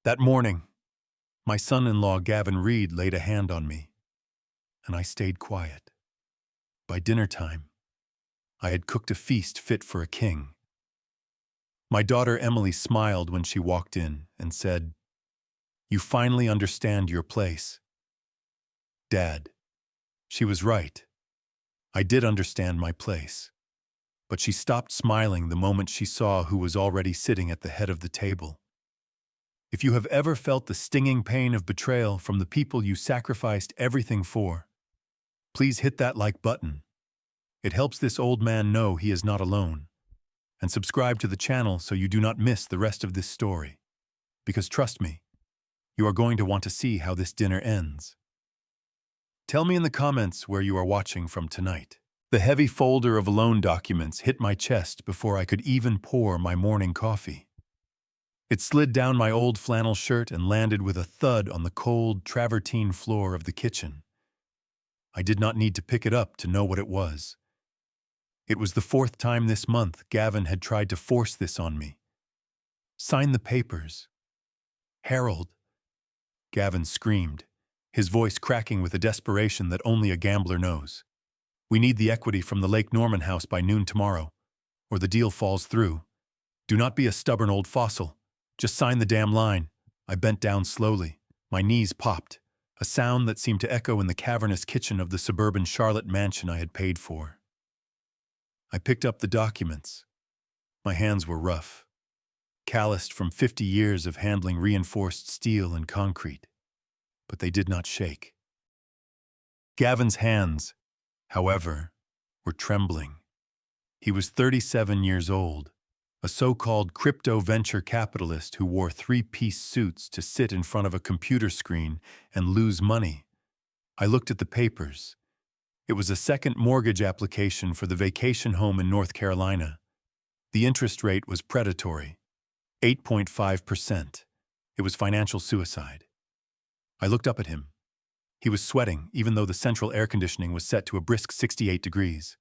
That morning, my son-in-law Gavin Reed laid a hand on me, and I stayed quiet. By dinner time, I had cooked a feast fit for a king. My daughter Emily smiled when she walked in and said, "You finally understand your place." Dad, she was right. I did understand my place. But she stopped smiling the moment she saw who was already sitting at the head of the table. If you have ever felt the stinging pain of betrayal from the people you sacrificed everything for, please hit that like button. It helps this old man know he is not alone. And subscribe to the channel so you do not miss the rest of this story. Because trust me, you are going to want to see how this dinner ends. Tell me in the comments where you are watching from tonight. The heavy folder of loan documents hit my chest before I could even pour my morning coffee. It slid down my old flannel shirt and landed with a thud on the cold travertine floor of the kitchen. I did not need to pick it up to know what it was. It was the fourth time this month Gavin had tried to force this on me. "Sign the papers." "Harold," Gavin screamed, his voice cracking with a desperation that only a gambler knows. "We need the equity from the Lake Norman house by noon tomorrow, or the deal falls through. Do not be a stubborn old fossil. Just sign the damn line." I bent down slowly. My knees popped, a sound that seemed to echo in the cavernous kitchen of the suburban Charlotte mansion I had paid for. I picked up the documents. My hands were rough, calloused from 50 years of handling reinforced steel and concrete, but they did not shake. Gavin's hands, however, were trembling. He was 37 years old, a so-called crypto venture capitalist who wore three-piece suits to sit in front of a computer screen and lose money. I looked at the papers. It was a second mortgage application for the vacation home in North Carolina. The interest rate was predatory, 8.5%. It was financial suicide. I looked up at him. He was sweating, even though the central air conditioning was set to a brisk 68 degrees.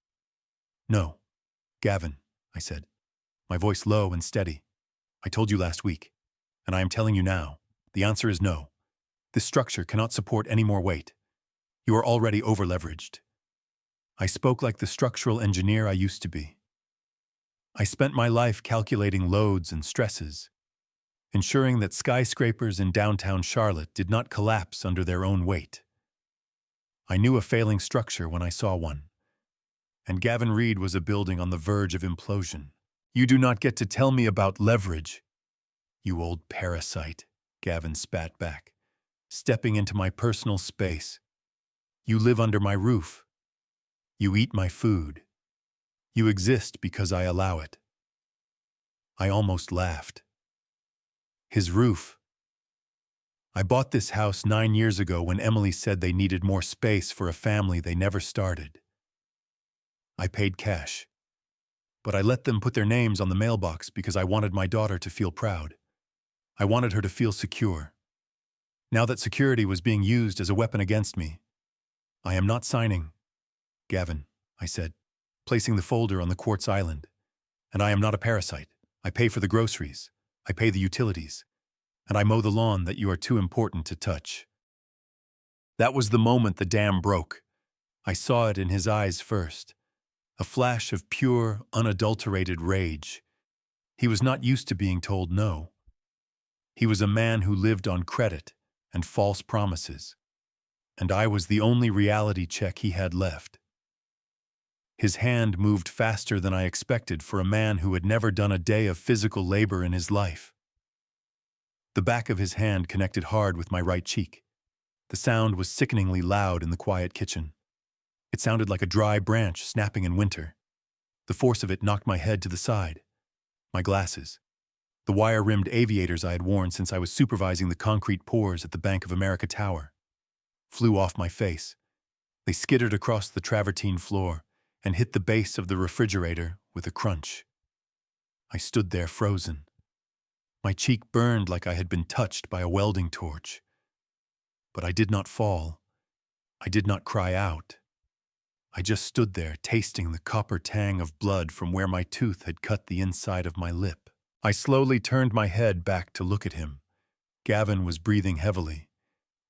"No, Gavin," I said, my voice low and steady. "I told you last week, and I am telling you now. The answer is no. This structure cannot support any more weight. You are already over-leveraged." I spoke like the structural engineer I used to be. I spent my life calculating loads and stresses, ensuring that skyscrapers in downtown Charlotte did not collapse under their own weight. I knew a failing structure when I saw one, and Gavin Reed was a building on the verge of implosion. "You do not get to tell me about leverage, you old parasite," Gavin spat back, stepping into my personal space. "You live under my roof. You eat my food. You exist because I allow it." I almost laughed. His roof. I bought this house 9 years ago when Emily said they needed more space for a family they never started. I paid cash, but I let them put their names on the mailbox because I wanted my daughter to feel proud. I wanted her to feel secure. Now that security was being used as a weapon against me, I am not signing. "Gavin," I said, placing the folder on the quartz island. "And I am not a parasite. I pay for the groceries. I pay the utilities. And I mow the lawn that you are too important to touch." That was the moment the dam broke. I saw it in his eyes first. A flash of pure, unadulterated rage. He was not used to being told no. He was a man who lived on credit and false promises. And I was the only reality check he had left. His hand moved faster than I expected for a man who had never done a day of physical labor in his life. The back of his hand connected hard with my right cheek. The sound was sickeningly loud in the quiet kitchen. It sounded like a dry branch snapping in winter. The force of it knocked my head to the side. My glasses, the wire-rimmed aviators I had worn since I was supervising the concrete pours at the Bank of America Tower, flew off my face. They skittered across the travertine floor and hit the base of the refrigerator with a crunch. I stood there frozen. My cheek burned like I had been touched by a welding torch. But I did not fall. I did not cry out. I just stood there tasting the copper tang of blood from where my tooth had cut the inside of my lip. I slowly turned my head back to look at him, Gavin was breathing heavily,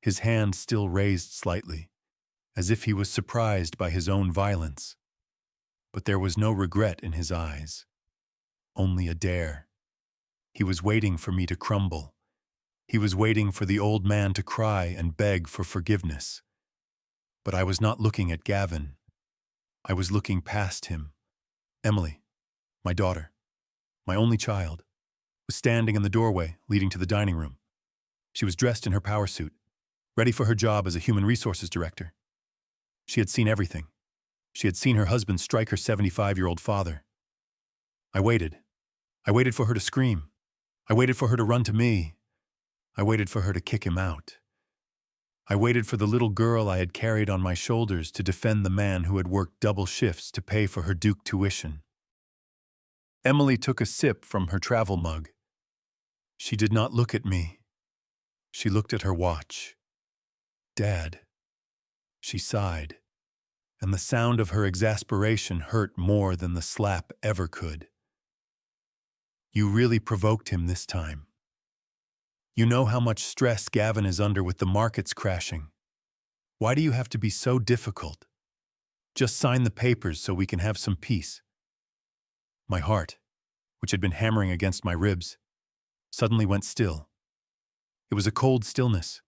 his hand still raised slightly, as if he was surprised by his own violence. But there was no regret in his eyes, only a dare. He was waiting for me to crumble. He was waiting for the old man to cry and beg for forgiveness. But I was not looking at Gavin. I was looking past him. Emily, my daughter, my only child, was standing in the doorway leading to the dining room. She was dressed in her power suit, ready for her job as a human resources director. She had seen everything. She had seen her husband strike her 75-year-old father. I waited. I waited for her to scream. I waited for her to run to me. I waited for her to kick him out. I waited for the little girl I had carried on my shoulders to defend the man who had worked double shifts to pay for her Duke tuition. Emily took a sip from her travel mug. She did not look at me. She looked at her watch. Dad. She sighed, and the sound of her exasperation hurt more than the slap ever could. You really provoked him this time. You know how much stress Gavin is under with the markets crashing. Why do you have to be so difficult? Just sign the papers so we can have some peace. My heart, which had been hammering against my ribs, suddenly went still. It was a cold stillness,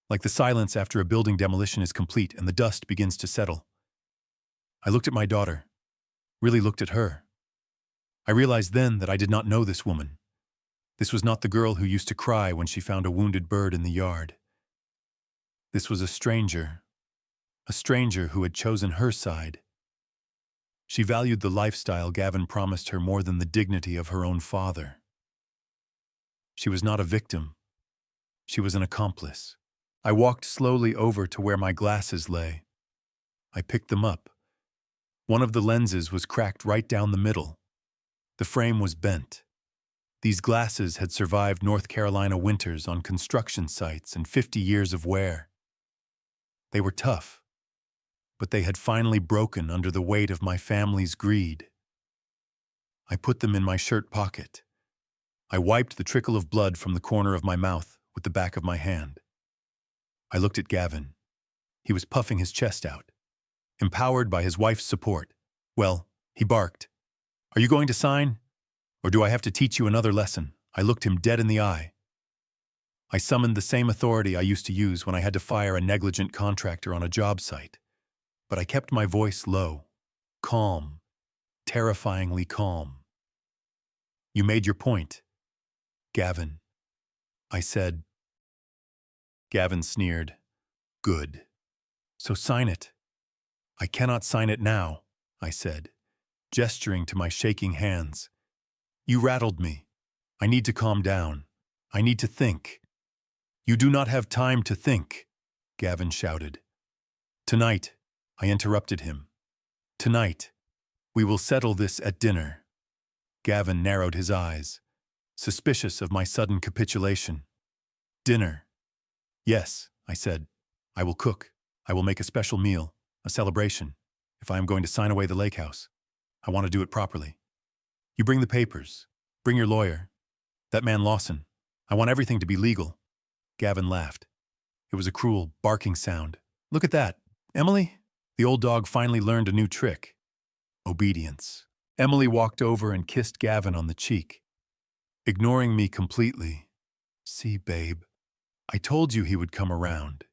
like the silence after a building demolition is complete and the dust begins to settle. I looked at my daughter, really looked at her. I realized then that I did not know this woman. This was not the girl who used to cry when she found a wounded bird in the yard. This was a stranger who had chosen her side. She valued the lifestyle Gavin promised her more than the dignity of her own father. She was not a victim. She was an accomplice. I walked slowly over to where my glasses lay. I picked them up. One of the lenses was cracked right down the middle. The frame was bent. These glasses had survived North Carolina winters on construction sites and 50 years of wear. They were tough, but they had finally broken under the weight of my family's greed. I put them in my shirt pocket. I wiped the trickle of blood from the corner of my mouth with the back of my hand. I looked at Gavin. He was puffing his chest out, empowered by his wife's support. Well, he barked. Are you going to sign? Or do I have to teach you another lesson? I looked him dead in the eye. I summoned the same authority I used to use when I had to fire a negligent contractor on a job site. But I kept my voice low, calm, terrifyingly calm. You made your point, Gavin, I said. Gavin sneered. Good. So sign it. I cannot sign it now, I said, gesturing to my shaking hands. You rattled me. I need to calm down. I need to think. You do not have time to think, Gavin shouted. Tonight, I interrupted him. Tonight, we will settle this at dinner. Gavin narrowed his eyes, suspicious of my sudden capitulation. Dinner. Yes, I said. I will cook. I will make a special meal, a celebration, if I am going to sign away the lake house. I want to do it properly. You bring the papers. Bring your lawyer. That man Lawson. I want everything to be legal. Gavin laughed. It was a cruel, barking sound. Look at that. Emily? The old dog finally learned a new trick. Obedience. Emily walked over and kissed Gavin on the cheek, ignoring me completely. See, babe, I told you he would come around.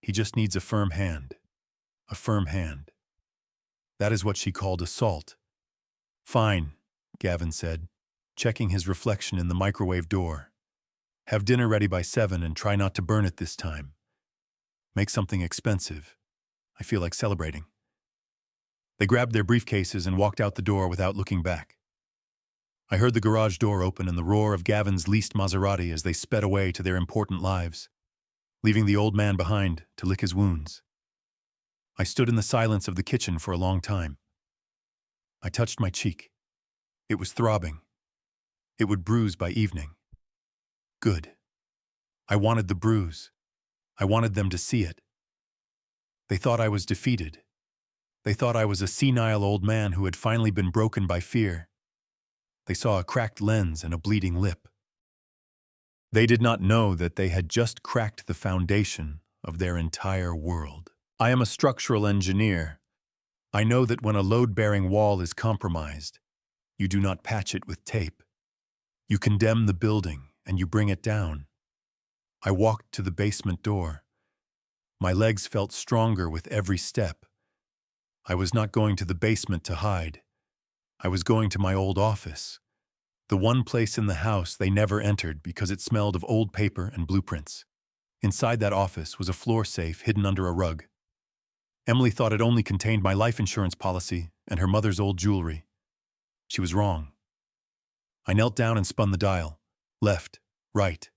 He just needs a firm hand. A firm hand. That is what she called assault. Fine, Gavin said, checking his reflection in the microwave door. Have dinner ready by 7 and try not to burn it this time. Make something expensive. I feel like celebrating. They grabbed their briefcases and walked out the door without looking back. I heard the garage door open and the roar of Gavin's leased Maserati as they sped away to their important lives, leaving the old man behind to lick his wounds. I stood in the silence of the kitchen for a long time. I touched my cheek. It was throbbing. It would bruise by evening. Good. I wanted the bruise. I wanted them to see it. They thought I was defeated. They thought I was a senile old man who had finally been broken by fear. They saw a cracked lens and a bleeding lip. They did not know that they had just cracked the foundation of their entire world. I am a structural engineer. I know that when a load-bearing wall is compromised, you do not patch it with tape. You condemn the building and you bring it down. I walked to the basement door. My legs felt stronger with every step. I was not going to the basement to hide. I was going to my old office, the one place in the house they never entered because it smelled of old paper and blueprints. Inside that office was a floor safe hidden under a rug. Emily thought it only contained my life insurance policy and her mother's old jewelry. She was wrong. I knelt down and spun the dial. Left, right,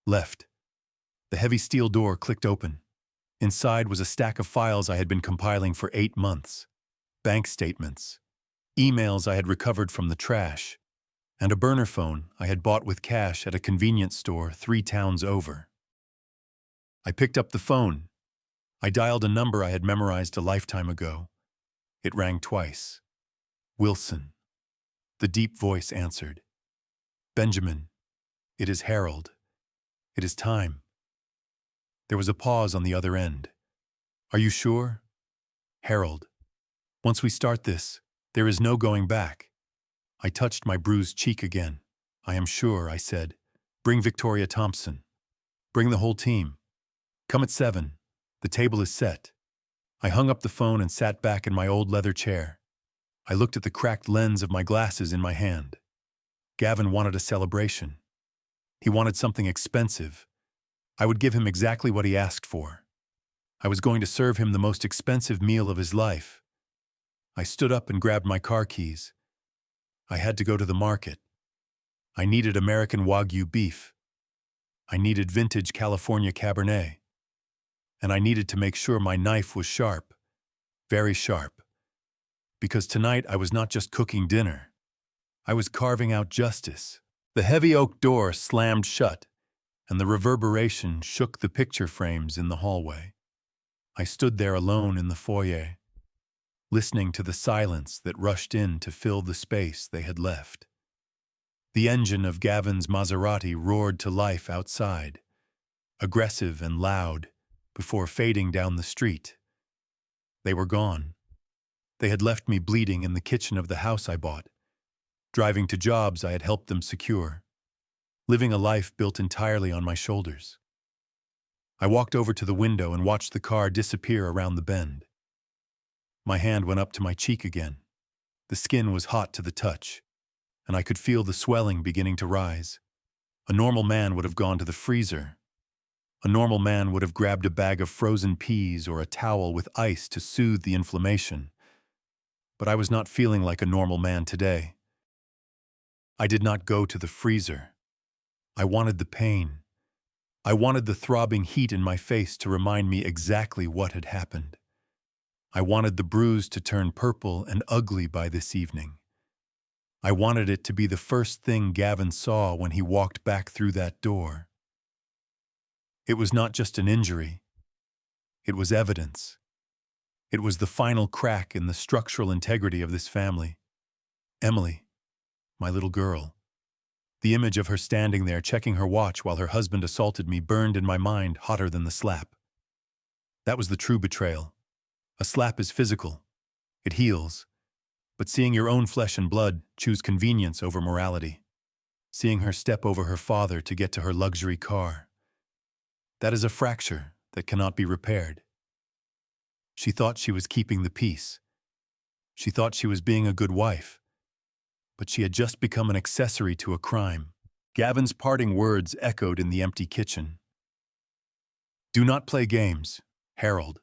left. The heavy steel door clicked open. Inside was a stack of files I had been compiling for 8 months. Bank statements, emails I had recovered from the trash, and a burner phone I had bought with cash at a convenience store 3 towns over. I picked up the phone. I dialed a number I had memorized a lifetime ago. It rang twice. Wilson. The deep voice answered. Benjamin, it is Harold. It is time. There was a pause on the other end. Are you sure? Harold. Once we start this, there is no going back. I touched my bruised cheek again. I am sure, I said. Bring Victoria Thompson. Bring the whole team. Come at 7. The table is set. I hung up the phone and sat back in my old leather chair. I looked at the cracked lens of my glasses in my hand. Gavin wanted a celebration. He wanted something expensive. I would give him exactly what he asked for. I was going to serve him the most expensive meal of his life. I stood up and grabbed my car keys. I had to go to the market. I needed American Wagyu beef. I needed vintage California Cabernet. And I needed to make sure my knife was sharp, very sharp. Because tonight I was not just cooking dinner. I was carving out justice. The heavy oak door slammed shut, and the reverberation shook the picture frames in the hallway. I stood there alone in the foyer, listening to the silence that rushed in to fill the space they had left. The engine of Gavin's Maserati roared to life outside, aggressive and loud, before fading down the street. They were gone. They had left me bleeding in the kitchen of the house I bought, driving to jobs I had helped them secure, living a life built entirely on my shoulders. I walked over to the window and watched the car disappear around the bend. My hand went up to my cheek again. The skin was hot to the touch, and I could feel the swelling beginning to rise. A normal man would have gone to the freezer. A normal man would have grabbed a bag of frozen peas or a towel with ice to soothe the inflammation. But I was not feeling like a normal man today. I did not go to the freezer. I wanted the pain. I wanted the throbbing heat in my face to remind me exactly what had happened. I wanted the bruise to turn purple and ugly by this evening. I wanted it to be the first thing Gavin saw when he walked back through that door. It was not just an injury. It was evidence. It was the final crack in the structural integrity of this family. Emily, my little girl. The image of her standing there checking her watch while her husband assaulted me burned in my mind hotter than the slap. That was the true betrayal. A slap is physical. It heals. But seeing your own flesh and blood choose convenience over morality. Seeing her step over her father to get to her luxury car. That is a fracture that cannot be repaired. She thought she was keeping the peace. She thought she was being a good wife. But she had just become an accessory to a crime. Gavin's parting words echoed in the empty kitchen. Do not play games, Harold.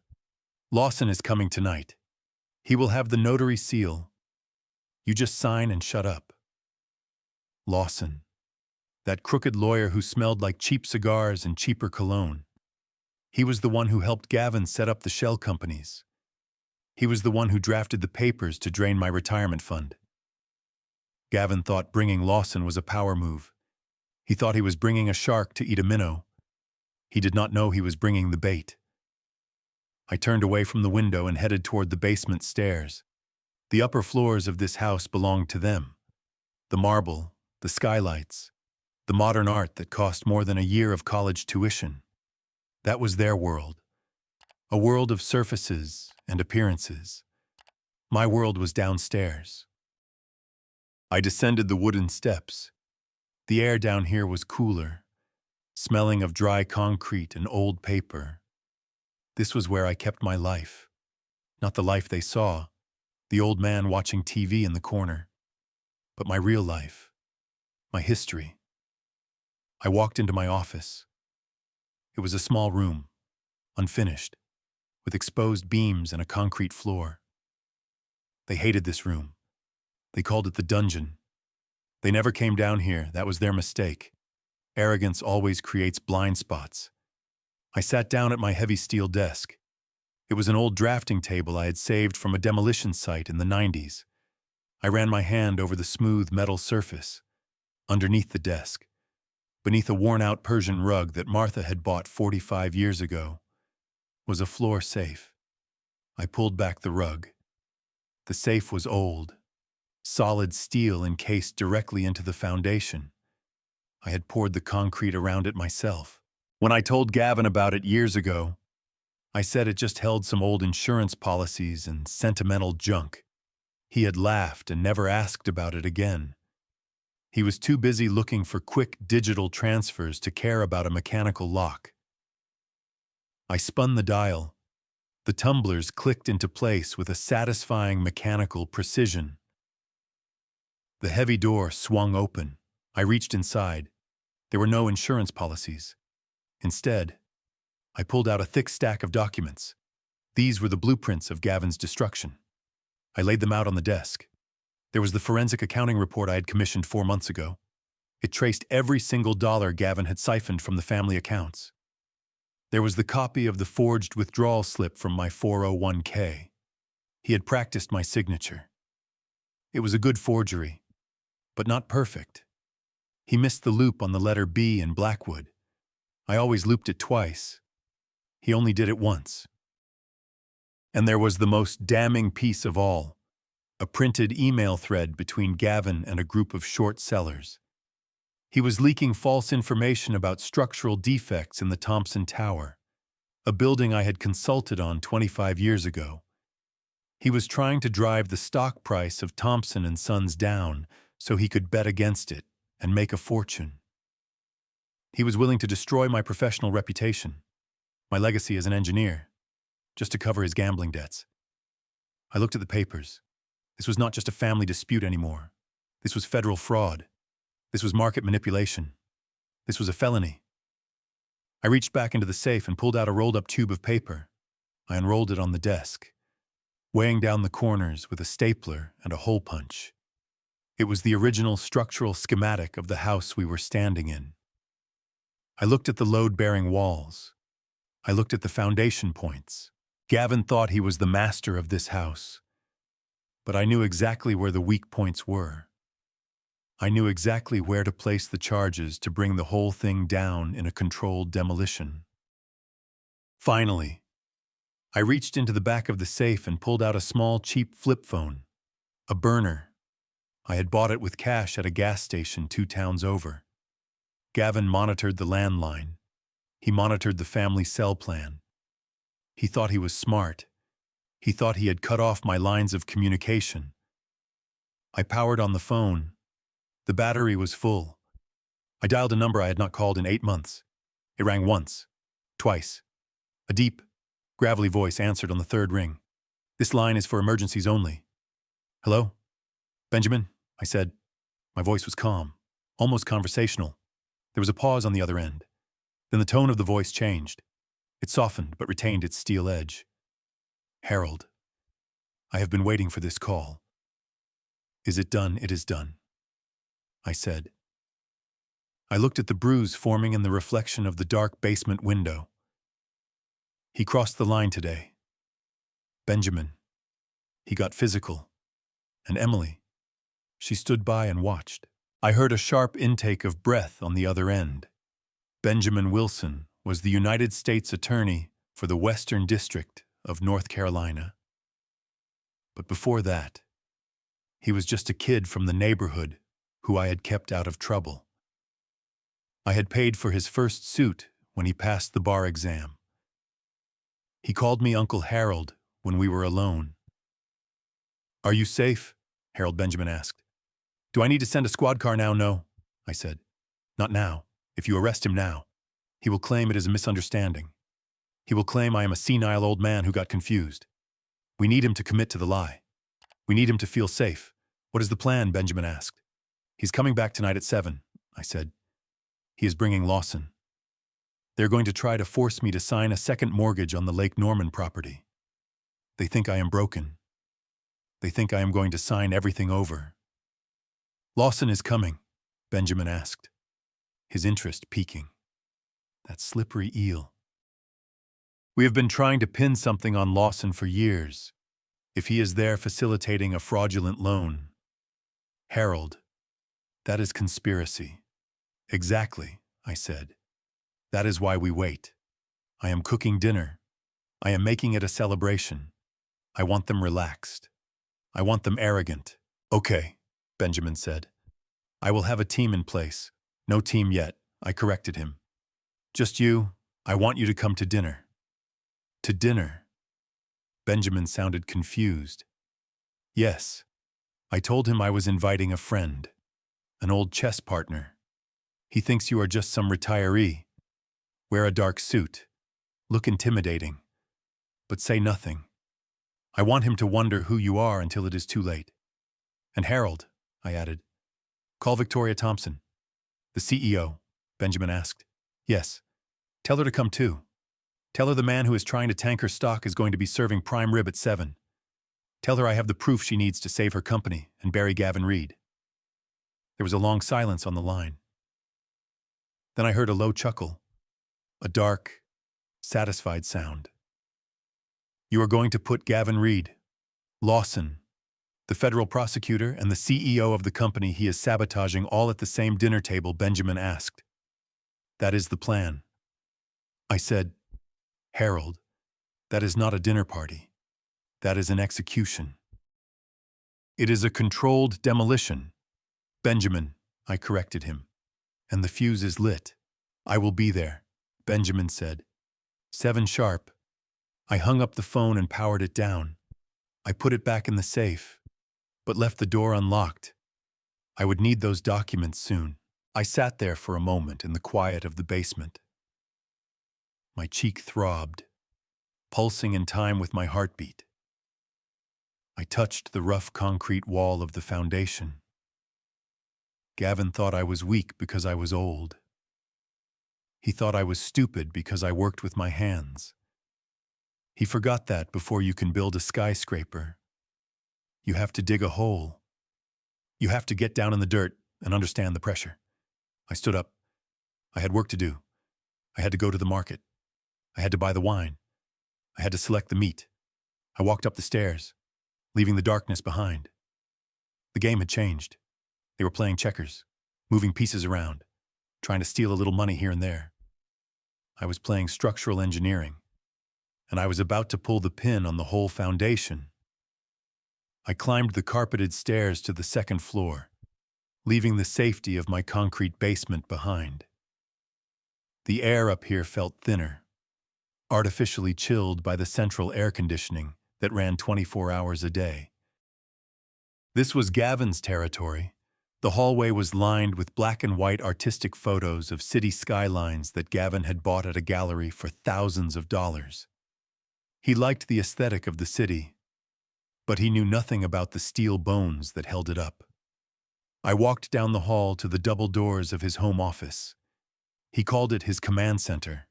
Lawson is coming tonight. He will have the notary seal. You just sign and shut up. Lawson. That crooked lawyer who smelled like cheap cigars and cheaper cologne. He was the one who helped Gavin set up the shell companies. He was the one who drafted the papers to drain my retirement fund. Gavin thought bringing Lawson was a power move. He thought he was bringing a shark to eat a minnow. He did not know he was bringing the bait. I turned away from the window and headed toward the basement stairs. The upper floors of this house belonged to them. The marble, the skylights, the modern art that cost more than a year of college tuition. That was their world, a world of surfaces and appearances. My world was downstairs. I descended the wooden steps. The air down here was cooler, smelling of dry concrete and old paper. This was where I kept my life. Not the life they saw, the old man watching TV in the corner, but my real life, my history. I walked into my office. It was a small room, unfinished, with exposed beams and a concrete floor. They hated this room. They called it the dungeon. They never came down here, that was their mistake. Arrogance always creates blind spots. I sat down at my heavy steel desk. It was an old drafting table I had saved from a demolition site in the 90s. I ran my hand over the smooth metal surface. Underneath the desk, beneath a worn-out Persian rug that Martha had bought 45 years ago, was a floor safe. I pulled back the rug. The safe was old, solid steel encased directly into the foundation. I had poured the concrete around it myself. When I told Gavin about it years ago, I said it just held some old insurance policies and sentimental junk. He had laughed and never asked about it again. He was too busy looking for quick digital transfers to care about a mechanical lock. I spun the dial. The tumblers clicked into place with a satisfying mechanical precision. The heavy door swung open. I reached inside. There were no insurance policies. Instead, I pulled out a thick stack of documents. These were the blueprints of Gavin's destruction. I laid them out on the desk. There was the forensic accounting report I had commissioned 4 months ago. It traced every single dollar Gavin had siphoned from the family accounts. There was the copy of the forged withdrawal slip from my 401k. He had practiced my signature. It was a good forgery, but not perfect. He missed the loop on the letter B in Blackwood. I always looped it twice. He only did it once. And there was the most damning piece of all, a printed email thread between Gavin and a group of short sellers. He was leaking false information about structural defects in the Thompson Tower, a building I had consulted on 25 years ago. He was trying to drive the stock price of Thompson & Sons down so he could bet against it and make a fortune. He was willing to destroy my professional reputation, my legacy as an engineer, just to cover his gambling debts. I looked at the papers. This was not just a family dispute anymore. This was federal fraud. This was market manipulation. This was a felony. I reached back into the safe and pulled out a rolled-up tube of paper. I unrolled it on the desk, weighing down the corners with a stapler and a hole punch. It was the original structural schematic of the house we were standing in. I looked at the load-bearing walls. I looked at the foundation points. Gavin thought he was the master of this house. But I knew exactly where the weak points were. I knew exactly where to place the charges to bring the whole thing down in a controlled demolition. Finally, I reached into the back of the safe and pulled out a small, cheap flip phone, a burner. I had bought it with cash at a gas station 2 towns over. Gavin monitored the landline. He monitored the family cell plan. He thought he was smart. He thought he had cut off my lines of communication. I powered on the phone. The battery was full. I dialed a number I had not called in 8 months. It rang once, twice. A deep, gravelly voice answered on the 3rd ring. "This line is for emergencies only." "Hello? Benjamin?" I said. My voice was calm, almost conversational. There was a pause on the other end. Then the tone of the voice changed. It softened but retained its steel edge. "Harold, I have been waiting for this call. Is it done? It is done," I said. I looked at the bruise forming in the reflection of the dark basement window. He crossed the line today. Benjamin. He got physical. And Emily. She stood by and watched. I heard a sharp intake of breath on the other end. Benjamin Wilson was the United States Attorney for the Western District of North Carolina. But before that, he was just a kid from the neighborhood who I had kept out of trouble. I had paid for his first suit when he passed the bar exam. He called me Uncle Harold when we were alone. "Are you safe?" Harold Benjamin asked. "Do I need to send a squad car now?" "No," I said. "Not now. If you arrest him now, he will claim it is a misunderstanding. He will claim I am a senile old man who got confused. We need him to commit to the lie. We need him to feel safe." "What is the plan?" Benjamin asked. "He's coming back tonight at 7, I said. "He is bringing Lawson. They're going to try to force me to sign a second mortgage on the Lake Norman property. They think I am broken. They think I am going to sign everything over." "Lawson is coming?" Benjamin asked, his interest peaking. That slippery eel. "We have been trying to pin something on Lawson for years. If he is there facilitating a fraudulent loan." "Harold, that is conspiracy." "Exactly," I said. "That is why we wait. I am cooking dinner. I am making it a celebration. I want them relaxed. I want them arrogant." "Okay," Benjamin said. "I will have a team in place." "No team yet," I corrected him. "Just you. I want you to come to dinner." "To dinner?" Benjamin sounded confused. "Yes." I told him I was inviting a friend, an old chess partner. "He thinks you are just some retiree. Wear a dark suit. Look intimidating. But say nothing. I want him to wonder who you are until it is too late." "And Harold," I added. "Call Victoria Thompson." "The CEO?" Benjamin asked. "Yes. Tell her to come too. Tell her the man who is trying to tank her stock is going to be serving prime rib at 7. Tell her I have the proof she needs to save her company and bury Gavin Reed." There was a long silence on the line. Then I heard a low chuckle, a dark, satisfied sound. "You are going to put Gavin Reed, Lawson, the federal prosecutor, and the CEO of the company he is sabotaging all at the same dinner table?" Benjamin asked. "That is the plan." I said, "Harold, that is not a dinner party. That is an execution. It is a controlled demolition." "Benjamin," I corrected him, "and the fuse is lit." "I will be there," Benjamin said. 7 sharp. I hung up the phone and powered it down. I put it back in the safe, but left the door unlocked. I would need those documents soon. I sat there for a moment in the quiet of the basement. My cheek throbbed, pulsing in time with my heartbeat. I touched the rough concrete wall of the foundation. Gavin thought I was weak because I was old. He thought I was stupid because I worked with my hands. He forgot that before you can build a skyscraper, you have to dig a hole. You have to get down in the dirt and understand the pressure. I stood up. I had work to do. I had to go to the market. I had to buy the wine. I had to select the meat. I walked up the stairs, leaving the darkness behind. The game had changed. They were playing checkers, moving pieces around, trying to steal a little money here and there. I was playing structural engineering, and I was about to pull the pin on the whole foundation. I climbed the carpeted stairs to the 2nd floor, leaving the safety of my concrete basement behind. The air up here felt thinner, artificially chilled by the central air conditioning that ran 24 hours a day. This was Gavin's territory. The hallway was lined with black and white artistic photos of city skylines that Gavin had bought at a gallery for thousands of dollars. He liked the aesthetic of the city, but he knew nothing about the steel bones that held it up. I walked down the hall to the double doors of his home office. He called it his command center.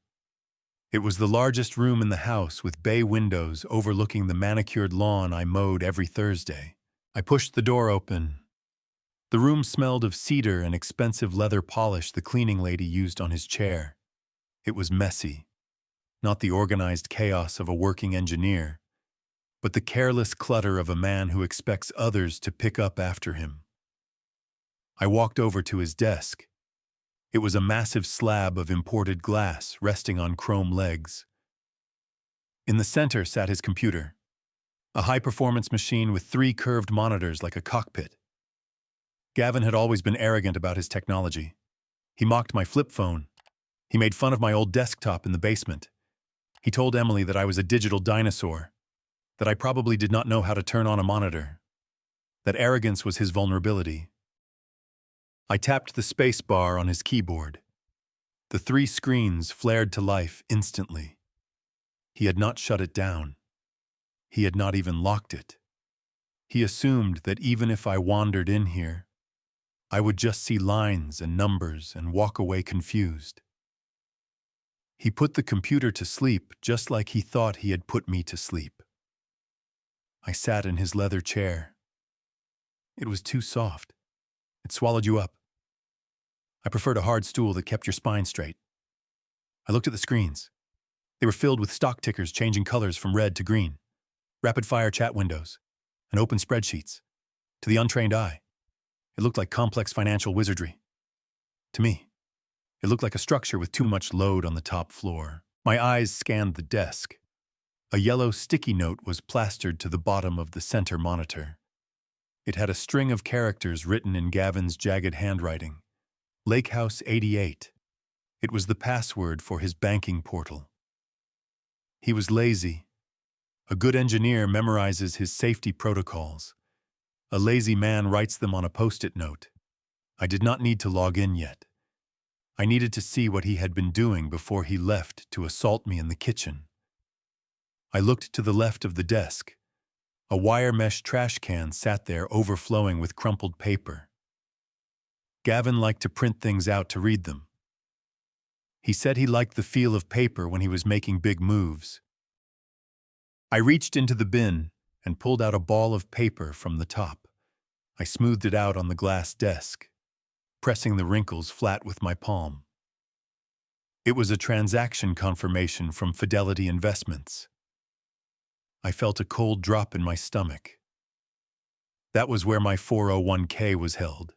It was the largest room in the house with bay windows overlooking the manicured lawn I mowed every Thursday. I pushed the door open. The room smelled of cedar and expensive leather polish the cleaning lady used on his chair. It was messy, not the organized chaos of a working engineer, but the careless clutter of a man who expects others to pick up after him. I walked over to his desk. It was a massive slab of imported glass resting on chrome legs. In the center sat his computer, a high-performance machine with 3 curved monitors like a cockpit. Gavin had always been arrogant about his technology. He mocked my flip phone. He made fun of my old desktop in the basement. He told Emily that I was a digital dinosaur, that I probably did not know how to turn on a monitor, that arrogance was his vulnerability. I tapped the space bar on his keyboard. The 3 screens flared to life instantly. He had not shut it down. He had not even locked it. He assumed that even if I wandered in here, I would just see lines and numbers and walk away confused. He put the computer to sleep just like he thought he had put me to sleep. I sat in his leather chair. It was too soft. It swallowed you up. I preferred a hard stool that kept your spine straight. I looked at the screens. They were filled with stock tickers changing colors from red to green, rapid-fire chat windows, and open spreadsheets. To the untrained eye, it looked like complex financial wizardry. To me, it looked like a structure with too much load on the top floor. My eyes scanned the desk. A yellow sticky note was plastered to the bottom of the center monitor. It had a string of characters written in Gavin's jagged handwriting. Lakehouse 88. It was the password for his banking portal. He was lazy. A good engineer memorizes his safety protocols. A lazy man writes them on a post-it note. I did not need to log in yet. I needed to see what he had been doing before he left to assault me in the kitchen. I looked to the left of the desk. A wire mesh trash can sat there overflowing with crumpled paper. Gavin liked to print things out to read them. He said he liked the feel of paper when he was making big moves. I reached into the bin and pulled out a ball of paper from the top. I smoothed it out on the glass desk, pressing the wrinkles flat with my palm. It was a transaction confirmation from Fidelity Investments. I felt a cold drop in my stomach. That was where my 401k was held.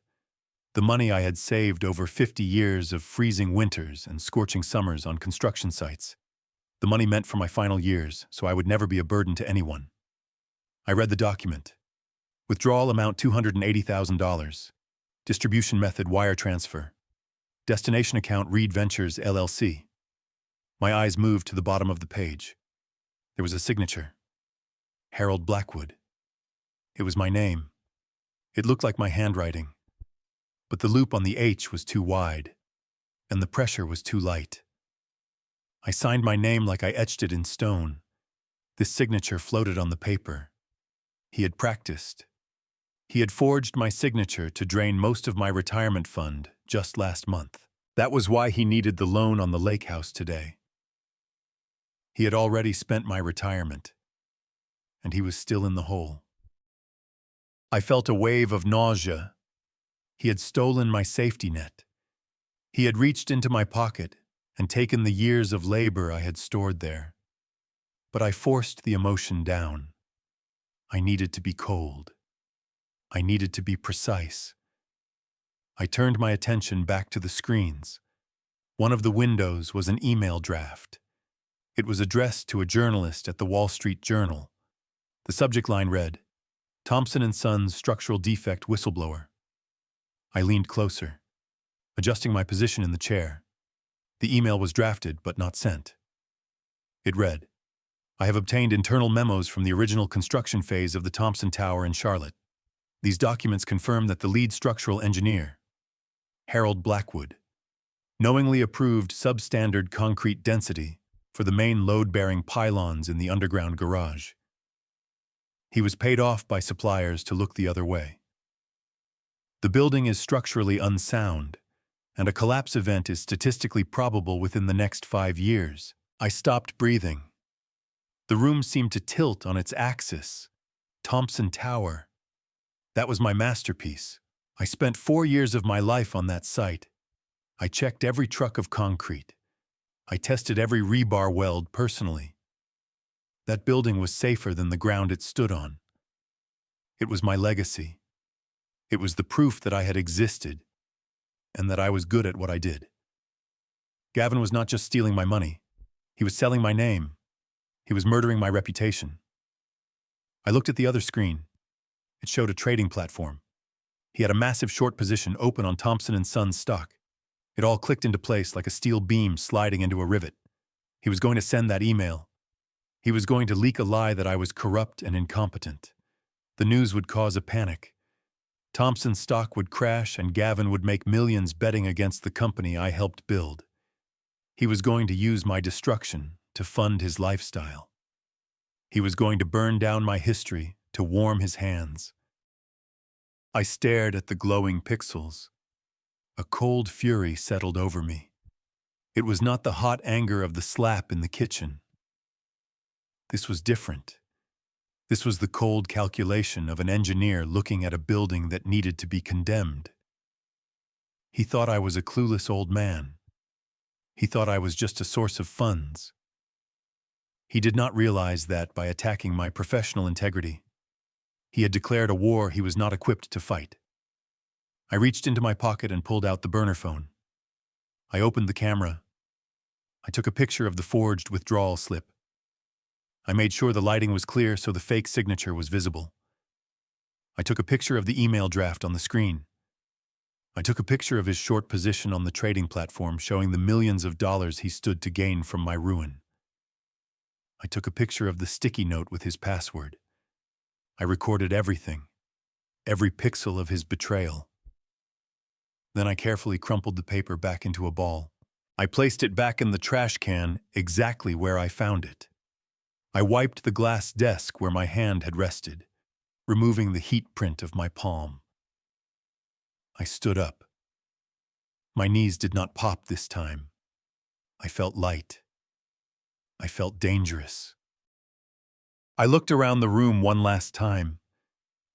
The money I had saved over 50 years of freezing winters and scorching summers on construction sites. The money meant for my final years, so I would never be a burden to anyone. I read the document. Withdrawal amount $280,000. Distribution method wire transfer. Destination account Reed Ventures LLC. My eyes moved to the bottom of the page. There was a signature. Harold Blackwood. It was my name. It looked like my handwriting. But the loop on the H was too wide, and the pressure was too light. I signed my name like I etched it in stone. This signature floated on the paper. He had practiced. He had forged my signature to drain most of my retirement fund just last month. That was why he needed the loan on the lake house today. He had already spent my retirement, and he was still in the hole. I felt a wave of nausea. He had stolen my safety net. He had reached into my pocket and taken the years of labor I had stored there. But I forced the emotion down. I needed to be cold. I needed to be precise. I turned my attention back to the screens. One of the windows was an email draft. It was addressed to a journalist at the Wall Street Journal. The subject line read, Thompson & Sons Structural Defect Whistleblower. I leaned closer, adjusting my position in the chair. The email was drafted but not sent. It read, I have obtained internal memos from the original construction phase of the Thompson Tower in Charlotte. These documents confirm that the lead structural engineer, Harold Blackwood, knowingly approved substandard concrete density for the main load-bearing pylons in the underground garage. He was paid off by suppliers to look the other way. The building is structurally unsound, and a collapse event is statistically probable within the next 5 years. I stopped breathing. The room seemed to tilt on its axis. Thompson Tower. That was my masterpiece. I spent 4 years of my life on that site. I checked every truck of concrete. I tested every rebar weld personally. That building was safer than the ground it stood on. It was my legacy. It was the proof that I had existed and that I was good at what I did. Gavin was not just stealing my money. He was selling my name. He was murdering my reputation. I looked at the other screen. It showed a trading platform. He had a massive short position open on Thompson & Sons stock. It all clicked into place like a steel beam sliding into a rivet. He was going to send that email. He was going to leak a lie that I was corrupt and incompetent. The news would cause a panic. Thompson's stock would crash and Gavin would make millions betting against the company I helped build. He was going to use my destruction to fund his lifestyle. He was going to burn down my history to warm his hands. I stared at the glowing pixels. A cold fury settled over me. It was not the hot anger of the slap in the kitchen. This was different. This was the cold calculation of an engineer looking at a building that needed to be condemned. He thought I was a clueless old man. He thought I was just a source of funds. He did not realize that by attacking my professional integrity, he had declared a war he was not equipped to fight. I reached into my pocket and pulled out the burner phone. I opened the camera. I took a picture of the forged withdrawal slip. I made sure the lighting was clear so the fake signature was visible. I took a picture of the email draft on the screen. I took a picture of his short position on the trading platform showing the millions of dollars he stood to gain from my ruin. I took a picture of the sticky note with his password. I recorded everything, every pixel of his betrayal. Then I carefully crumpled the paper back into a ball. I placed it back in the trash can exactly where I found it. I wiped the glass desk where my hand had rested, removing the heat print of my palm. I stood up. My knees did not pop this time. I felt light. I felt dangerous. I looked around the room one last time.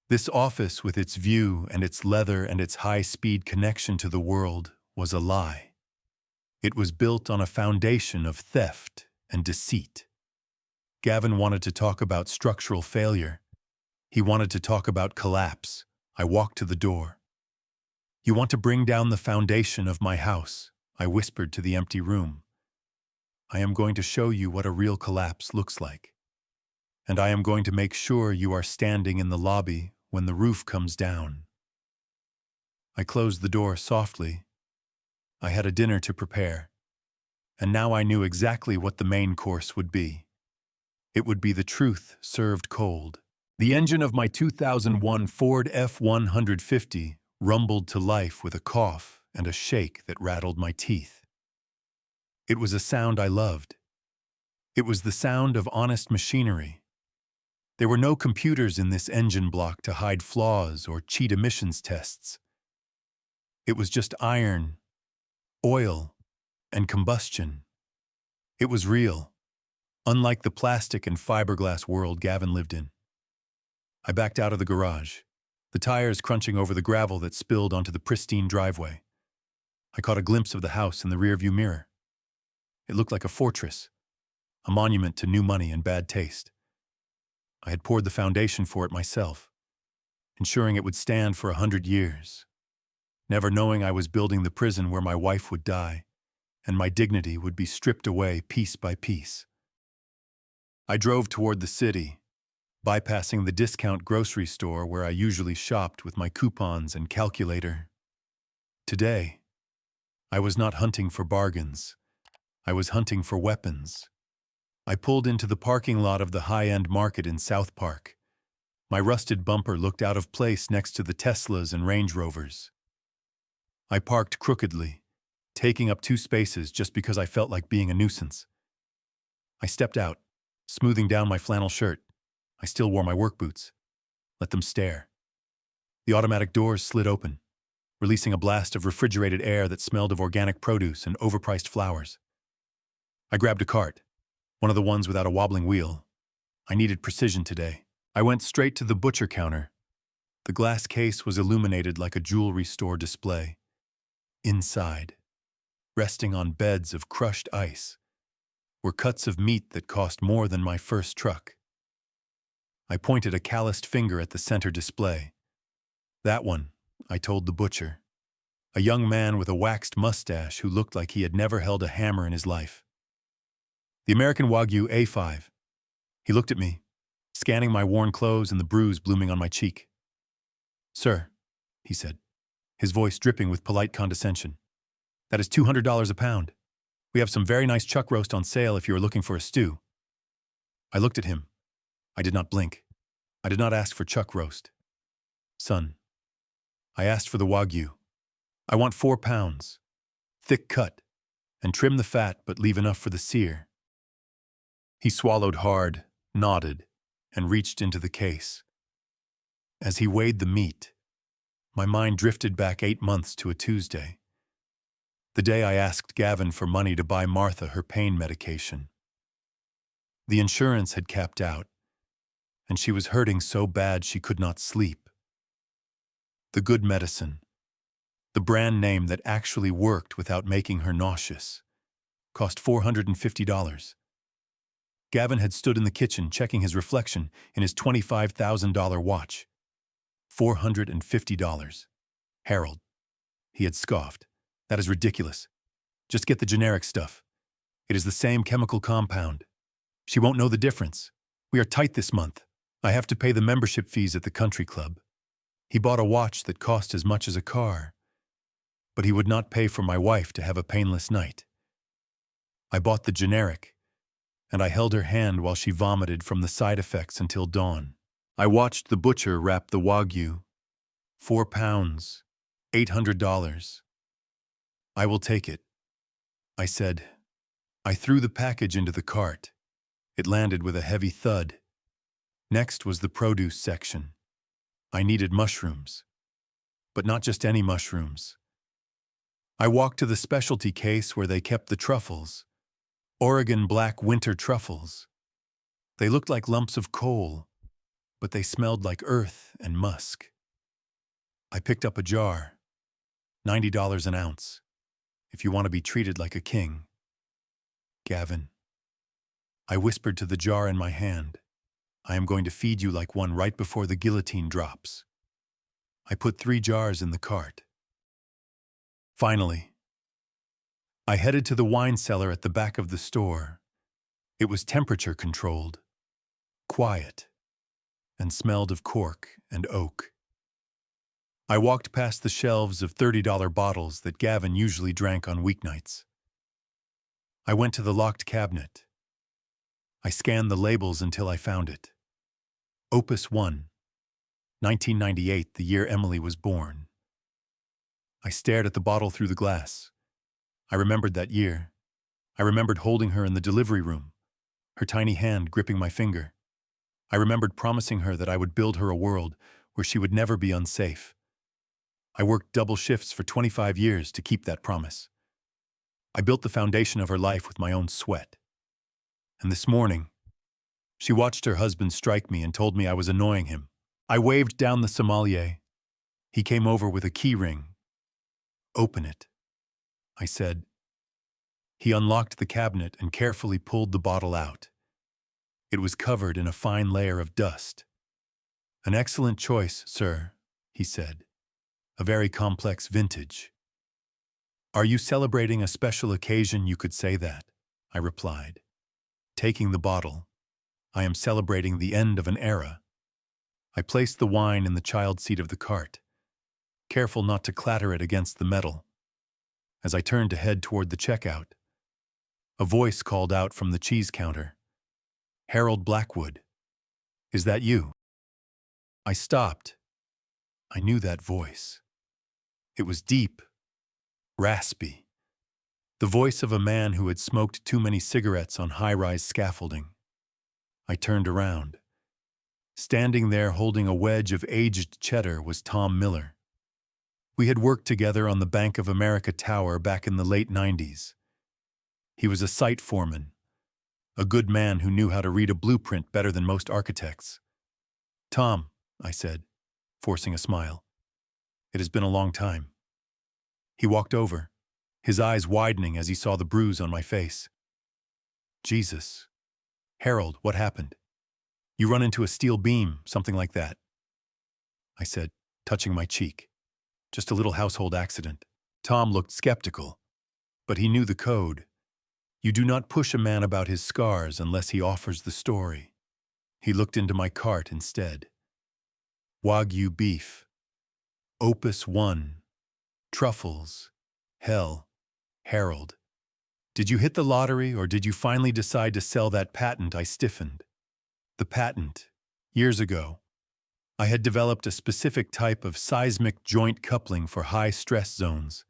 This office with its view and its leather and its high-speed connection to the world was a lie. It was built on a foundation of theft and deceit. Gavin wanted to talk about structural failure. He wanted to talk about collapse. I walked to the door. "You want to bring down the foundation of my house," I whispered to the empty room. "I am going to show you what a real collapse looks like. And I am going to make sure you are standing in the lobby when the roof comes down." I closed the door softly. I had a dinner to prepare, and now I knew exactly what the main course would be. It would be the truth served cold. The engine of my 2001 Ford F-150 rumbled to life with a cough and a shake that rattled my teeth. It was a sound I loved. It was the sound of honest machinery. There were no computers in this engine block to hide flaws or cheat emissions tests. It was just iron, oil, and combustion. It was real, unlike the plastic and fiberglass world Gavin lived in. I backed out of the garage, the tires crunching over the gravel that spilled onto the pristine driveway. I caught a glimpse of the house in the rearview mirror. It looked like a fortress, a monument to new money and bad taste. I had poured the foundation for it myself, ensuring it would stand for 100 years, never knowing I was building the prison where my wife would die, and my dignity would be stripped away piece by piece. I drove toward the city, bypassing the discount grocery store where I usually shopped with my coupons and calculator. Today, I was not hunting for bargains. I was hunting for weapons. I pulled into the parking lot of the high-end market in South Park. My rusted bumper looked out of place next to the Teslas and Range Rovers. I parked crookedly, taking up 2 spaces just because I felt like being a nuisance. I stepped out, smoothing down my flannel shirt. I still wore my work boots. Let them stare. The automatic doors slid open, releasing a blast of refrigerated air that smelled of organic produce and overpriced flowers. I grabbed a cart, one of the ones without a wobbling wheel. I needed precision today. I went straight to the butcher counter. The glass case was illuminated like a jewelry store display. Inside, resting on beds of crushed ice, were cuts of meat that cost more than my first truck. I pointed a calloused finger at the center display. "That one," I told the butcher, a young man with a waxed mustache who looked like he had never held a hammer in his life. "The American Wagyu A5. He looked at me, scanning my worn clothes and the bruise blooming on my cheek. "Sir," he said, his voice dripping with polite condescension, That is $200 a pound. We have some very nice chuck roast on sale if you are looking for a stew. I looked at him. I did not blink. I did not ask for chuck roast. Son, I asked for the Wagyu. I want 4 pounds, thick cut, and trim the fat but leave enough for the sear. He swallowed hard, nodded, and reached into the case. As he weighed the meat, my mind drifted back 8 months to a Tuesday. The day I asked Gavin for money to buy Martha her pain medication. The insurance had capped out, and she was hurting so bad she could not sleep. The good medicine, the brand name that actually worked without making her nauseous, cost $450. Gavin had stood in the kitchen checking his reflection in his $25,000 watch. $450. Harold. He had scoffed. That is ridiculous. Just get the generic stuff. It is the same chemical compound. She won't know the difference. We are tight this month. I have to pay the membership fees at the country club. He bought a watch that cost as much as a car. But he would not pay for my wife to have a painless night. I bought the generic, and I held her hand while she vomited from the side effects until dawn. I watched the butcher wrap the Wagyu. 4 pounds, $800. I will take it, I said. I threw the package into the cart. It landed with a heavy thud. Next was the produce section. I needed mushrooms, but not just any mushrooms. I walked to the specialty case where they kept the truffles, Oregon black winter truffles. They looked like lumps of coal, but they smelled like earth and musk. I picked up a jar, $90 an ounce, if you want to be treated like a king. Gavin, I whispered to the jar in my hand, I am going to feed you like one right before the guillotine drops. I put 3 jars in the cart. Finally, I headed to the wine cellar at the back of the store. It was temperature controlled, quiet, and smelled of cork and oak. I walked past the shelves of $30 bottles that Gavin usually drank on weeknights. I went to the locked cabinet. I scanned the labels until I found it. Opus 1, 1998, the year Emily was born. I stared at the bottle through the glass. I remembered that year. I remembered holding her in the delivery room, her tiny hand gripping my finger. I remembered promising her that I would build her a world where she would never be unsafe. I worked double shifts for 25 years to keep that promise. I built the foundation of her life with my own sweat. And this morning, she watched her husband strike me and told me I was annoying him. I waved down the sommelier. He came over with a key ring. Open it, I said. He unlocked the cabinet and carefully pulled the bottle out. It was covered in a fine layer of dust. An excellent choice, sir, he said. A very complex vintage. Are you celebrating a special occasion? You could say that, I replied. Taking the bottle, I am celebrating the end of an era. I placed the wine in the child seat of the cart, careful not to clatter it against the metal. As I turned to head toward the checkout, a voice called out from the cheese counter. Harold Blackwood, is that you? I stopped. I knew that voice. It was deep, raspy, the voice of a man who had smoked too many cigarettes on high-rise scaffolding. I turned around. Standing there holding a wedge of aged cheddar was Tom Miller. We had worked together on the Bank of America Tower back in the late 90s. He was a site foreman, a good man who knew how to read a blueprint better than most architects. Tom, I said, forcing a smile. It has been a long time. He walked over, his eyes widening as he saw the bruise on my face. Jesus. Harold, what happened? You run into a steel beam, something like that. I said, touching my cheek. Just a little household accident. Tom looked skeptical, but he knew the code. You do not push a man about his scars unless he offers the story. He looked into my cart instead. Wagyu beef. Opus 1. Truffles. Hell. Harold, did you hit the lottery or did you finally decide to sell that patent? I stiffened. The patent. Years ago, I had developed a specific type of seismic joint coupling for high-stress zones.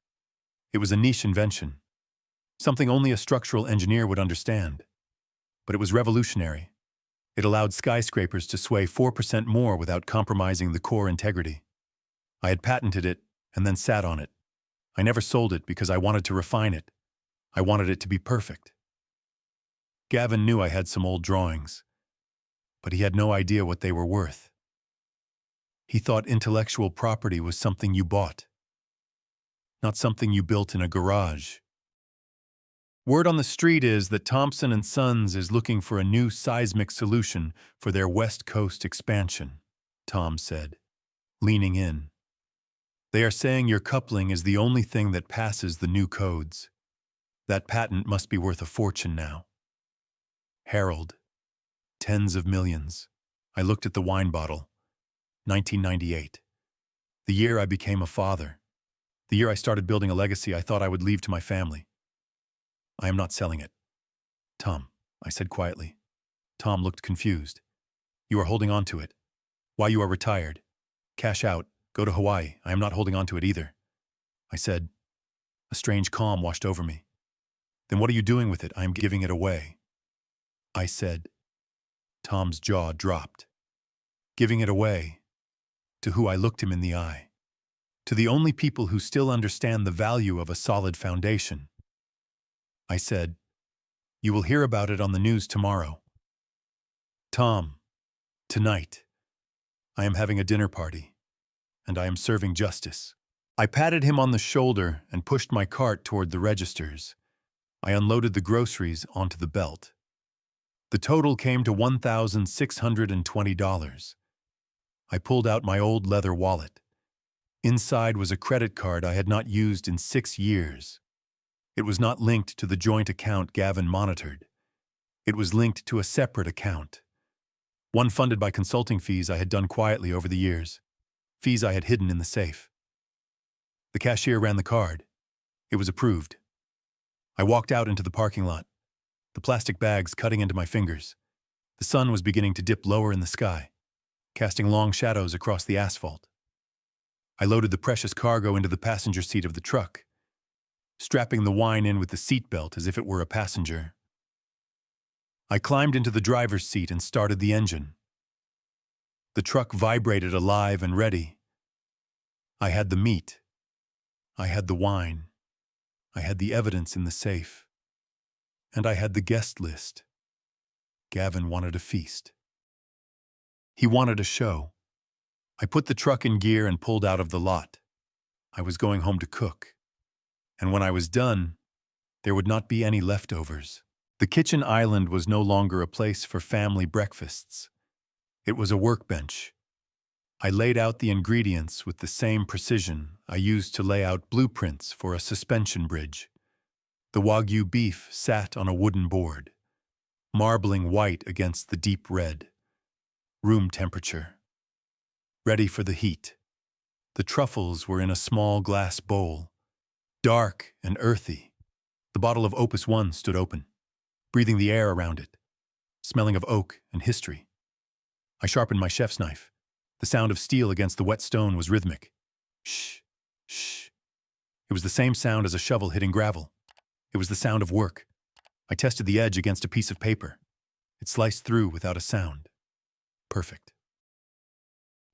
It was a niche invention, something only a structural engineer would understand. But it was revolutionary. It allowed skyscrapers to sway 4% more without compromising the core integrity. I had patented it and then sat on it. I never sold it because I wanted to refine it. I wanted it to be perfect. Gavin knew I had some old drawings, but he had no idea what they were worth. He thought intellectual property was something you bought, not something you built in a garage. Word on the street is that Thompson & Sons is looking for a new seismic solution for their West Coast expansion, Tom said, leaning in. They are saying your coupling is the only thing that passes the new codes. That patent must be worth a fortune now. Harold, tens of millions. I looked at the wine bottle. 1998. The year I became a father. The year I started building a legacy I thought I would leave to my family. I am not selling it. Tom, I said quietly. Tom looked confused. You are holding on to it. Why, you are retired. Cash out. Go to Hawaii. I am not holding on to it either. I said. A strange calm washed over me. Then what are you doing with it? I am giving it away. I said. Tom's jaw dropped. Giving it away. To who? I looked him in the eye. To the only people who still understand the value of a solid foundation. I said, you will hear about it on the news tomorrow. Tom, tonight, I am having a dinner party, and I am serving justice. I patted him on the shoulder and pushed my cart toward the registers. I unloaded the groceries onto the belt. The total came to $1,620. I pulled out my old leather wallet. Inside was a credit card I had not used in 6 years. It was not linked to the joint account Gavin monitored. It was linked to a separate account. One funded by consulting fees I had done quietly over the years. Fees I had hidden in the safe. The cashier ran the card. It was approved. I walked out into the parking lot, the plastic bags cutting into my fingers. The sun was beginning to dip lower in the sky, casting long shadows across the asphalt. I loaded the precious cargo into the passenger seat of the truck, strapping the wine in with the seatbelt as if it were a passenger. I climbed into the driver's seat and started the engine. The truck vibrated alive and ready. I had the meat. I had the wine. I had the evidence in the safe. And I had the guest list. Gavin wanted a feast. He wanted a show. I put the truck in gear and pulled out of the lot. I was going home to cook. And when I was done, there would not be any leftovers. The kitchen island was no longer a place for family breakfasts. It was a workbench. I laid out the ingredients with the same precision I used to lay out blueprints for a suspension bridge. The Wagyu beef sat on a wooden board, marbling white against the deep red. Room temperature. Ready for the heat. The truffles were in a small glass bowl, dark and earthy. The bottle of Opus One stood open, breathing the air around it, smelling of oak and history. I sharpened my chef's knife. The sound of steel against the wet stone was rhythmic. Shh, shh. It was the same sound as a shovel hitting gravel. It was the sound of work. I tested the edge against a piece of paper. It sliced through without a sound. Perfect.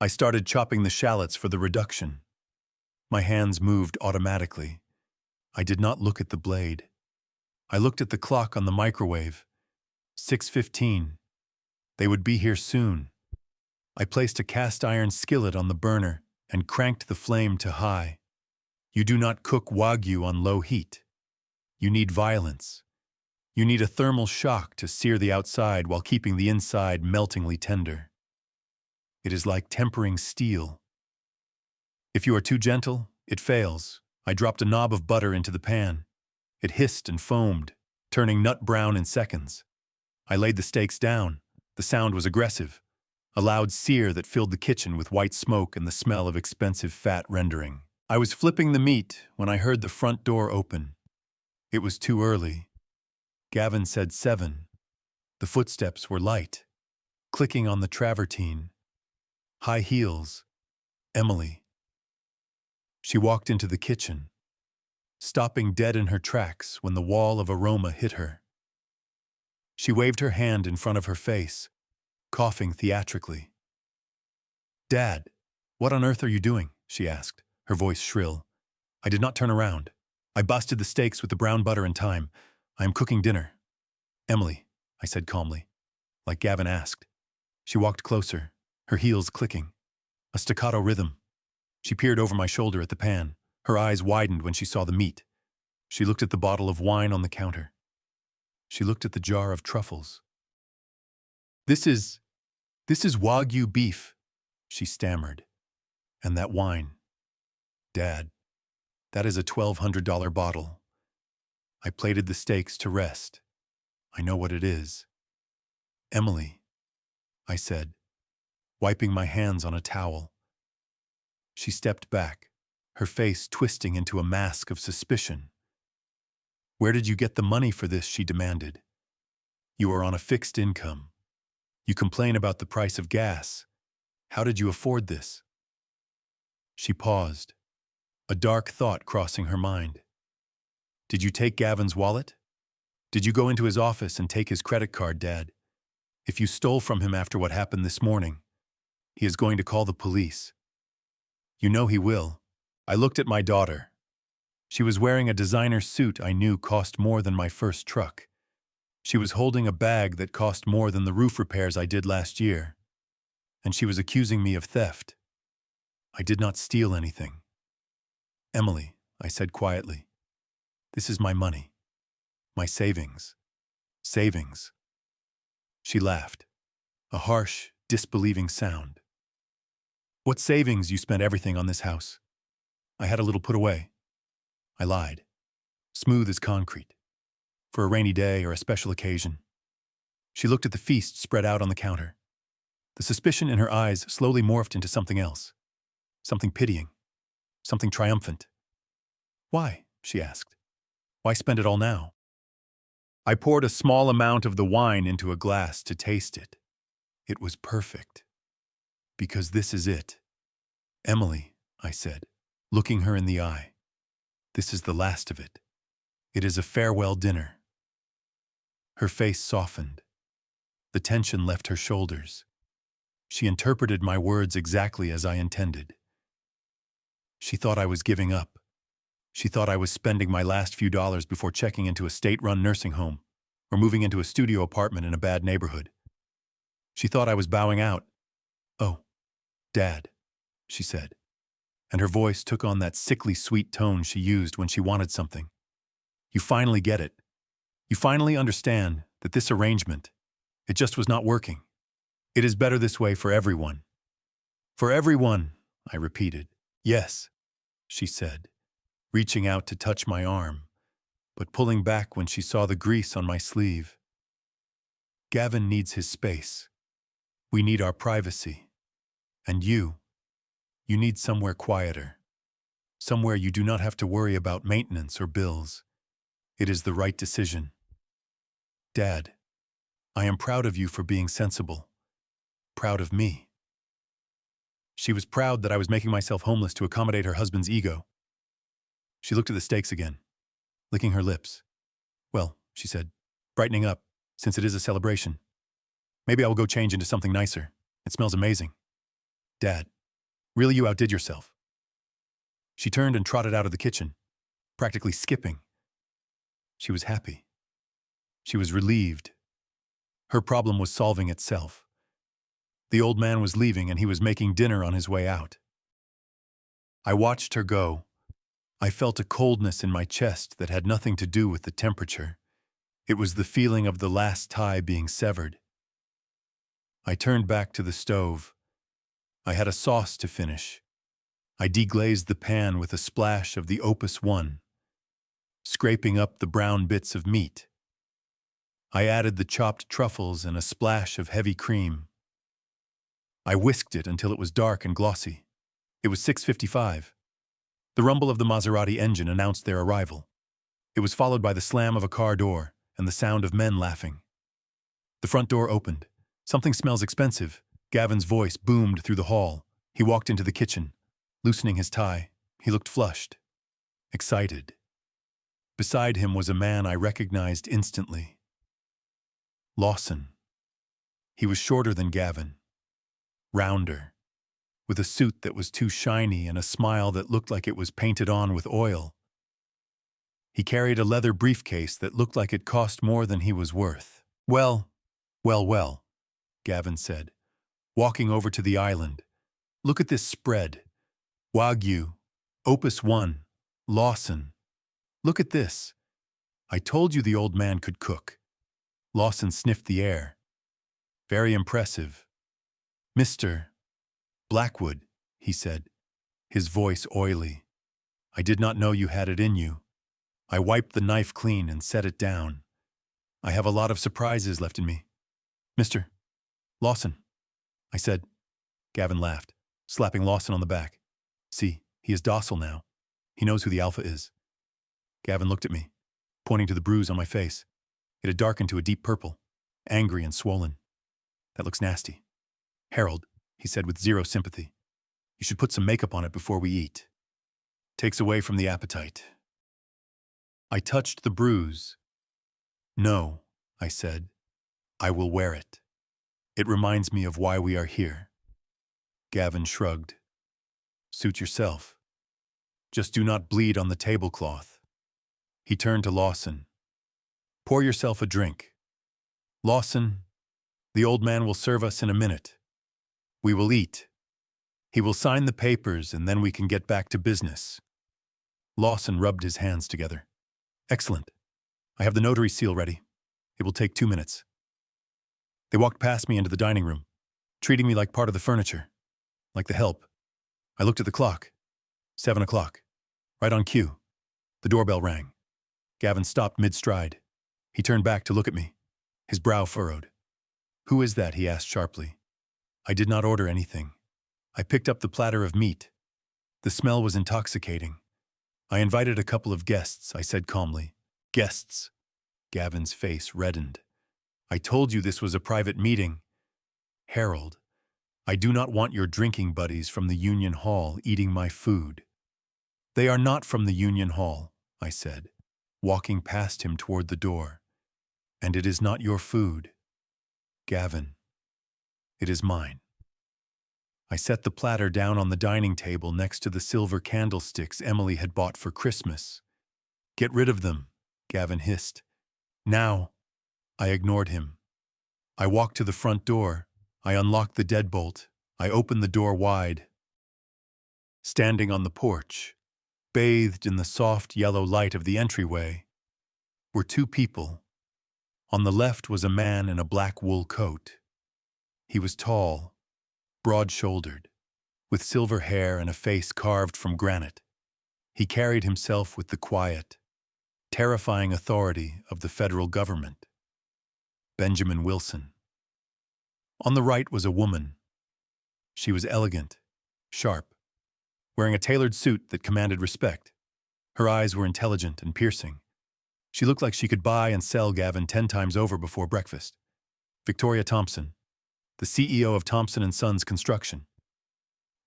I started chopping the shallots for the reduction. My hands moved automatically. I did not look at the blade. I looked at the clock on the microwave. 6:15. They would be here soon. I placed a cast iron skillet on the burner and cranked the flame to high. You do not cook Wagyu on low heat. You need violence. You need a thermal shock to sear the outside while keeping the inside meltingly tender. It is like tempering steel. If you are too gentle, it fails. I dropped a knob of butter into the pan. It hissed and foamed, turning nut brown in seconds. I laid the steaks down. The sound was aggressive, a loud sear that filled the kitchen with white smoke and the smell of expensive fat rendering. I was flipping the meat when I heard the front door open. It was too early. Gavin said 7. The footsteps were light, clicking on the travertine. High heels. Emily. She walked into the kitchen, stopping dead in her tracks when the wall of aroma hit her. She waved her hand in front of her face, coughing theatrically. "Dad, what on earth are you doing?" she asked, her voice shrill. I did not turn around. I busted the steaks with the brown butter in time. I am cooking dinner. "Emily," I said calmly, like Gavin asked. She walked closer, her heels clicking. A staccato rhythm. She peered over my shoulder at the pan. Her eyes widened when she saw the meat. She looked at the bottle of wine on the counter. She looked at the jar of truffles. This is Wagyu beef," she stammered. "And that wine. Dad, that is a $1,200 bottle." I plated the steaks to rest. I know what it is. "Emily," I said, wiping my hands on a towel. She stepped back, her face twisting into a mask of suspicion. "Where did you get the money for this?" she demanded. "You are on a fixed income. You complain about the price of gas. How did you afford this?" She paused, a dark thought crossing her mind. "Did you take Gavin's wallet? Did you go into his office and take his credit card, Dad? If you stole from him after what happened this morning, he is going to call the police. You know he will." I looked at my daughter. She was wearing a designer suit I knew cost more than my first truck. She was holding a bag that cost more than the roof repairs I did last year. And she was accusing me of theft. I did not steal anything. "Emily," I said quietly, "this is my money. My savings. Savings." She laughed, a harsh, disbelieving sound. "What savings? You spent everything on this house." "I had a little put away." I lied. Smooth as concrete. For a rainy day or a special occasion. She looked at the feast spread out on the counter. The suspicion in her eyes slowly morphed into something else. Something pitying. Something triumphant. "Why?" she asked. "Why spend it all now?" I poured a small amount of the wine into a glass to taste it. It was perfect. "Because this is it. Emily," I said, looking her in the eye. "This is the last of it. It is a farewell dinner." Her face softened. The tension left her shoulders. She interpreted my words exactly as I intended. She thought I was giving up. She thought I was spending my last few dollars before checking into a state-run nursing home or moving into a studio apartment in a bad neighborhood. She thought I was bowing out. "Oh, Dad," she said, and her voice took on that sickly sweet tone she used when she wanted something. "You finally get it. You finally understand that this arrangement, it just was not working. It is better this way for everyone." "For everyone," I repeated. "Yes," she said, reaching out to touch my arm, but pulling back when she saw the grease on my sleeve. "Gavin needs his space. We need our privacy. And you need somewhere quieter. Somewhere you do not have to worry about maintenance or bills. It is the right decision. Dad, I am proud of you for being sensible. Proud of me." She was proud that I was making myself homeless to accommodate her husband's ego. She looked at the steaks again, licking her lips. "Well," she said, brightening up, "since it is a celebration, maybe I will go change into something nicer. It smells amazing. Dad, really you outdid yourself." She turned and trotted out of the kitchen, practically skipping. She was happy. She was relieved. Her problem was solving itself. The old man was leaving and he was making dinner on his way out. I watched her go. I felt a coldness in my chest that had nothing to do with the temperature. It was the feeling of the last tie being severed. I turned back to the stove. I had a sauce to finish. I deglazed the pan with a splash of the Opus 1, scraping up the brown bits of meat. I added the chopped truffles and a splash of heavy cream. I whisked it until it was dark and glossy. It was 6:55. The rumble of the Maserati engine announced their arrival. It was followed by the slam of a car door and the sound of men laughing. The front door opened. "Something smells expensive." Gavin's voice boomed through the hall. He walked into the kitchen. Loosening his tie, he looked flushed, excited. Beside him was a man I recognized instantly. Lawson. He was shorter than Gavin, rounder, with a suit that was too shiny and a smile that looked like it was painted on with oil. He carried a leather briefcase that looked like it cost more than he was worth. Well, Gavin said, walking over to the island. "Look at this spread. Wagyu, Opus 1, Lawson. Look at this. I told you the old man could cook." Lawson sniffed the air. "Very impressive." "Mr. Blackwood," he said, his voice oily. "I did not know you had it in you." I wiped the knife clean and set it down. "I have a lot of surprises left in me." "Mr. Lawson," I said. Gavin laughed, slapping Lawson on the back. "See, he is docile now. He knows who the Alpha is." Gavin looked at me, pointing to the bruise on my face. It had darkened to a deep purple, angry and swollen. "That looks nasty." "Harold," he said with zero sympathy, "you should put some makeup on it before we eat. Takes away from the appetite." I touched the bruise. "No," I said. "I will wear it. It reminds me of why we are here." Gavin shrugged. "Suit yourself. Just do not bleed on the tablecloth." He turned to Lawson. "Pour yourself a drink. Lawson, the old man will serve us in a minute. We will eat. He will sign the papers and then we can get back to business." Lawson rubbed his hands together. "Excellent. I have the notary seal ready. It will take 2 minutes." They walked past me into the dining room, treating me like part of the furniture, like the help. I looked at the clock. 7 o'clock. Right on cue. The doorbell rang. Gavin stopped mid-stride. He turned back to look at me, his brow furrowed. "Who is that?" he asked sharply. I did not order anything. I picked up the platter of meat. The smell was intoxicating. "I invited a couple of guests," I said calmly. "Guests?" Gavin's face reddened. "I told you this was a private meeting." "Harold, I do not want your drinking buddies from the Union Hall eating my food." "They are not from the Union Hall," I said, walking past him toward the door. "And it is not your food. Gavin, it is mine." I set the platter down on the dining table next to the silver candlesticks Emily had bought for Christmas. "Get rid of them," Gavin hissed. "Now." I ignored him. I walked to the front door. I unlocked the deadbolt. I opened the door wide. Standing on the porch, bathed in the soft yellow light of the entryway, were 2 people. On the left was a man in a black wool coat. He was tall, broad-shouldered, with silver hair and a face carved from granite. He carried himself with the quiet, terrifying authority of the federal government. Benjamin Wilson. On the right was a woman. She was elegant, sharp, wearing a tailored suit that commanded respect. Her eyes were intelligent and piercing. She looked like she could buy and sell Gavin 10 times over before breakfast. Victoria Thompson, the CEO of Thompson & Sons Construction.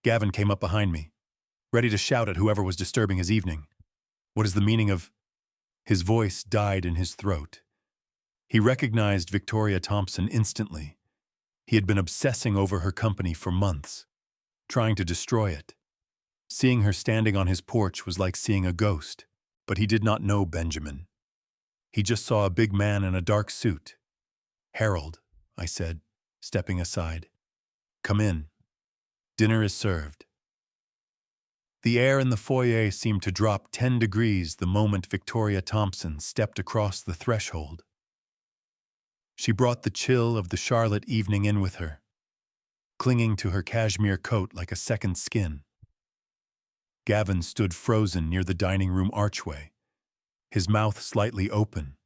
Gavin came up behind me, ready to shout at whoever was disturbing his evening. "What is the meaning of—" His voice died in his throat. He recognized Victoria Thompson instantly. He had been obsessing over her company for months, trying to destroy it. Seeing her standing on his porch was like seeing a ghost, but he did not know Benjamin. He just saw a big man in a dark suit. "Harold," I said, stepping aside. "Come in. Dinner is served." The air in the foyer seemed to drop 10 degrees the moment Victoria Thompson stepped across the threshold. She brought the chill of the Charlotte evening in with her, clinging to her cashmere coat like a second skin. Gavin stood frozen near the dining room archway, his mouth slightly open,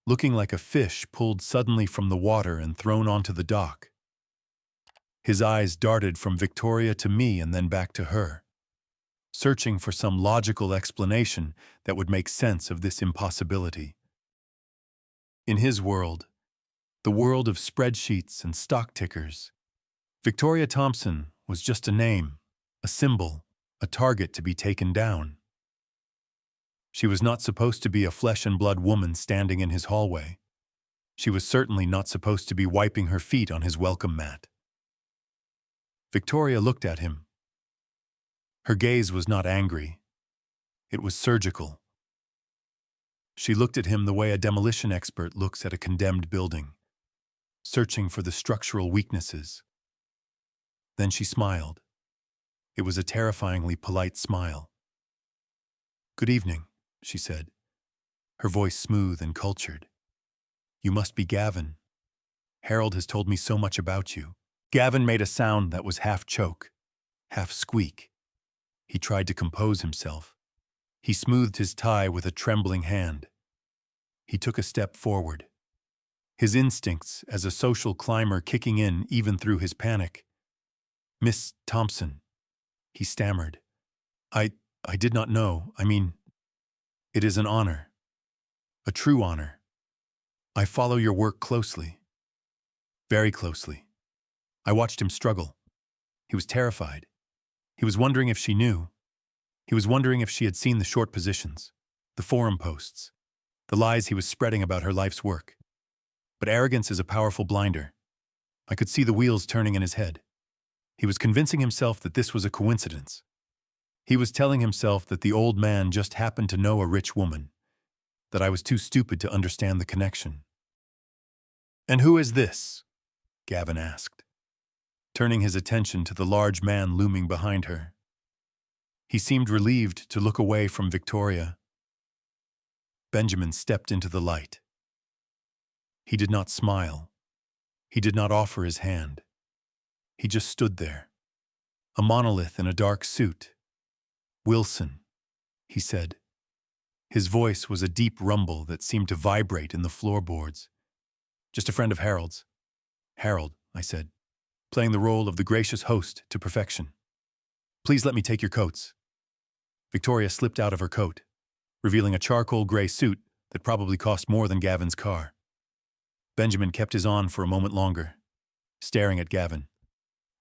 looking like a fish pulled suddenly from the water and thrown onto the dock. His eyes darted from Victoria to me and then back to her. searching for some logical explanation that would make sense of this impossibility. In his world, the world of spreadsheets and stock tickers, Victoria Thompson was just a name, a symbol, a target to be taken down. She was not supposed to be a flesh-and-blood woman standing in his hallway. She was certainly not supposed to be wiping her feet on his welcome mat. Victoria looked at him. Her gaze was not angry. It was surgical. She looked at him the way a demolition expert looks at a condemned building, searching for the structural weaknesses. Then she smiled. It was a terrifyingly polite smile. "Good evening," she said, her voice smooth and cultured. "You must be Gavin. Harold has told me so much about you." Gavin made a sound that was half choke, half squeak. He tried to compose himself. He smoothed his tie with a trembling hand. He took a step forward, his instincts as a social climber kicking in even through his panic. "Miss Thompson," he stammered. I did not know. I mean, it is an honor. A true honor. I follow your work closely. Very closely." I watched him struggle. He was terrified. He was wondering if she knew. He was wondering if she had seen the short positions, the forum posts, the lies he was spreading about her life's work. But arrogance is a powerful blinder. I could see the wheels turning in his head. He was convincing himself that this was a coincidence. He was telling himself that the old man just happened to know a rich woman, that I was too stupid to understand the connection. "And who is this?" Gavin asked, turning his attention to the large man looming behind her. He seemed relieved to look away from Victoria. Benjamin stepped into the light. He did not smile. He did not offer his hand. He just stood there, a monolith in a dark suit. "Wilson," he said. His voice was a deep rumble that seemed to vibrate in the floorboards. "Just a friend of Harold's." "Harold," I said, playing the role of the gracious host to perfection. "Please let me take your coats." Victoria slipped out of her coat, revealing a charcoal gray suit that probably cost more than Gavin's car. Benjamin kept his on for a moment longer, staring at Gavin,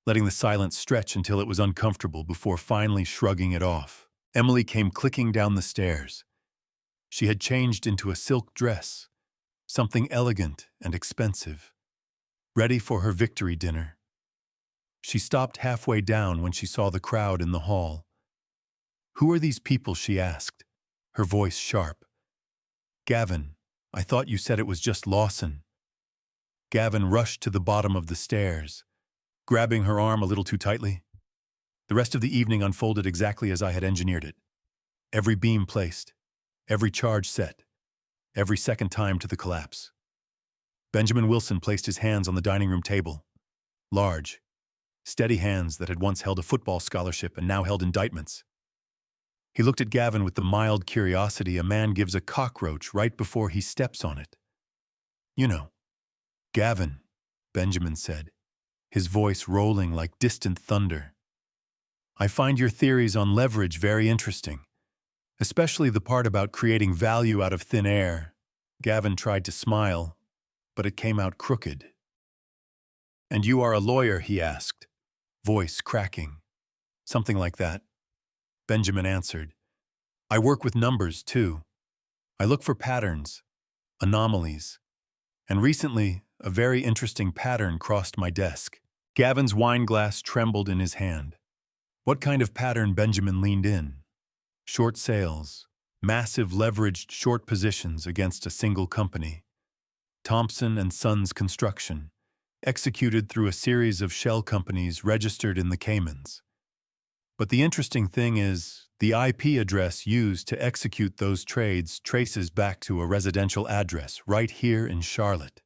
letting the silence stretch until it was uncomfortable before finally shrugging it off. Emily came clicking down the stairs. She had changed into a silk dress, something elegant and expensive, ready for her victory dinner. She stopped halfway down when she saw the crowd in the hall. "Who are these people?" she asked, her voice sharp. "Gavin, I thought you said it was just Lawson." Gavin rushed to the bottom of the stairs, grabbing her arm a little too tightly. The rest of the evening unfolded exactly as I had engineered it. Every beam placed, every charge set, every second time to the collapse. Benjamin Wilson placed his hands on the dining room table. Large, steady hands that had once held a football scholarship and now held indictments. He looked at Gavin with the mild curiosity a man gives a cockroach right before he steps on it. "You know." "Gavin," Benjamin said, his voice rolling like distant thunder. "I find your theories on leverage very interesting, especially the part about creating value out of thin air." Gavin tried to smile, but it came out crooked. "And you are a lawyer?" he asked, voice cracking. "Something like that," Benjamin answered. "I work with numbers, too. I look for patterns, anomalies, and recently, a very interesting pattern crossed my desk." Gavin's wine glass trembled in his hand. "What kind of pattern?" Benjamin leaned in. "Short sales, massive leveraged short positions against a single company. Thompson and Sons Construction, executed through a series of shell companies registered in the Caymans. But the interesting thing is, the IP address used to execute those trades traces back to a residential address right here in Charlotte."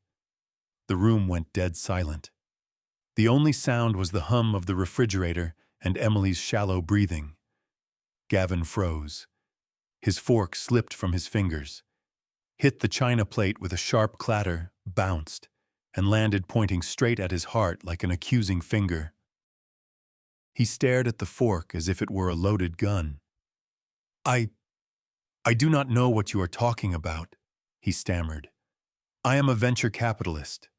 The room went dead silent. The only sound was the hum of the refrigerator and Emily's shallow breathing. Gavin froze. His fork slipped from his fingers, hit the china plate with a sharp clatter, bounced, and landed pointing straight at his heart like an accusing finger. He stared at the fork as if it were a loaded gun. I do not know what you are talking about, he stammered. I am a venture capitalist.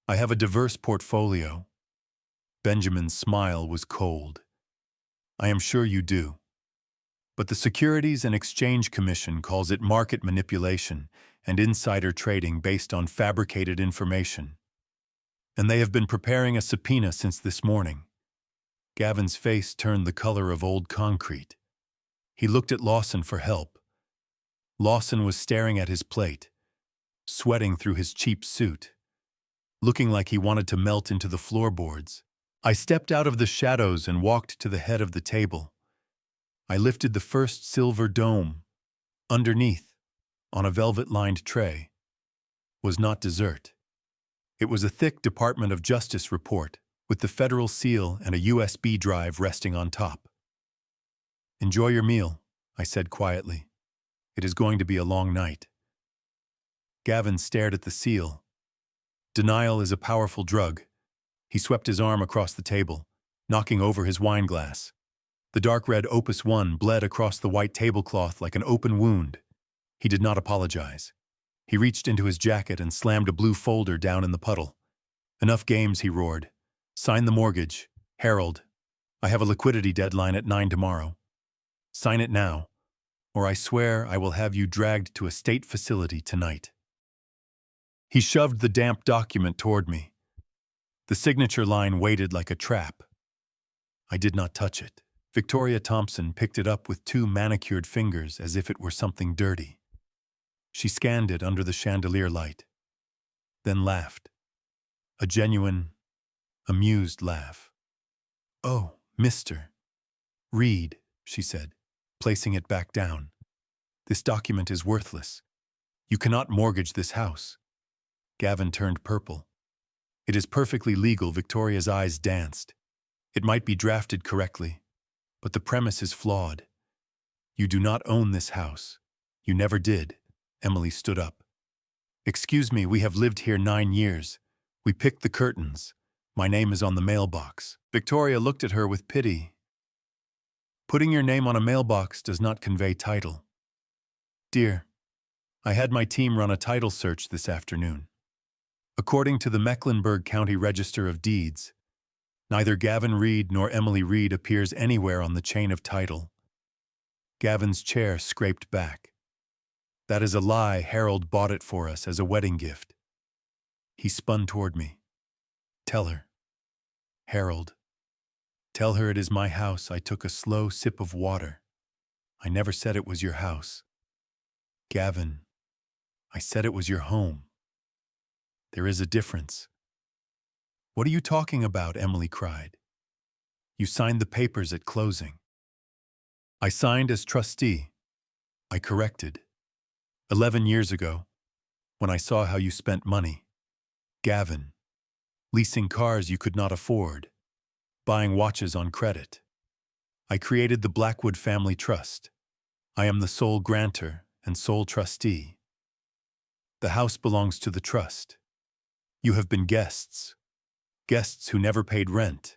I have a diverse portfolio. Benjamin's smile was cold. I am sure you do. But the Securities and Exchange Commission calls it market manipulation and insider trading based on fabricated information. And they have been preparing a subpoena since this morning. Gavin's face turned the color of old concrete. He looked at Lawson for help. Lawson was staring at his plate, sweating through his cheap suit, looking like he wanted to melt into the floorboards. I stepped out of the shadows and walked to the head of the table. I lifted the first silver dome. Underneath, on a velvet-lined tray, was not dessert. It was a thick Department of Justice report with the federal seal and a USB drive resting on top. Enjoy your meal, I said quietly. It is going to be a long night. Gavin stared at the seal. Denial is a powerful drug. He swept his arm across the table, knocking over his wine glass. The dark red Opus 1 bled across the white tablecloth like an open wound. He did not apologize. He reached into his jacket and slammed a blue folder down in the puddle. Enough games, he roared. Sign the mortgage. Harold, I have a liquidity deadline at 9 tomorrow. Sign it now, or I swear I will have you dragged to a state facility tonight. He shoved the damp document toward me. The signature line waited like a trap. I did not touch it. Victoria Thompson picked it up with two manicured fingers as if it were something dirty. She scanned it under the chandelier light, then laughed. A genuine, amused laugh. Oh, Mr. Reed, she said, placing it back down. This document is worthless. You cannot mortgage this house. Gavin turned purple. It is perfectly legal, Victoria's eyes danced. It might be drafted correctly, but the premise is flawed. You do not own this house. You never did. Emily stood up. Excuse me, we have lived here 9 years. We picked the curtains. My name is on the mailbox. Victoria looked at her with pity. Putting your name on a mailbox does not convey title. Dear, I had my team run a title search this afternoon. According to the Mecklenburg County Register of Deeds, neither Gavin Reed nor Emily Reed appears anywhere on the chain of title. Gavin's chair scraped back. That is a lie. Harold bought it for us as a wedding gift. He spun toward me. Tell her. Harold. Tell her it is my house. I took a slow sip of water. I never said it was your house. Gavin, I said it was your home. There is a difference. What are you talking about? Emily cried. You signed the papers at closing. I signed as trustee. I corrected. 11 years ago, when I saw how you spent money. Gavin, leasing cars you could not afford, buying watches on credit. I created the Blackwood Family Trust. I am the sole grantor and sole trustee. The house belongs to the trust. You have been guests. Guests who never paid rent.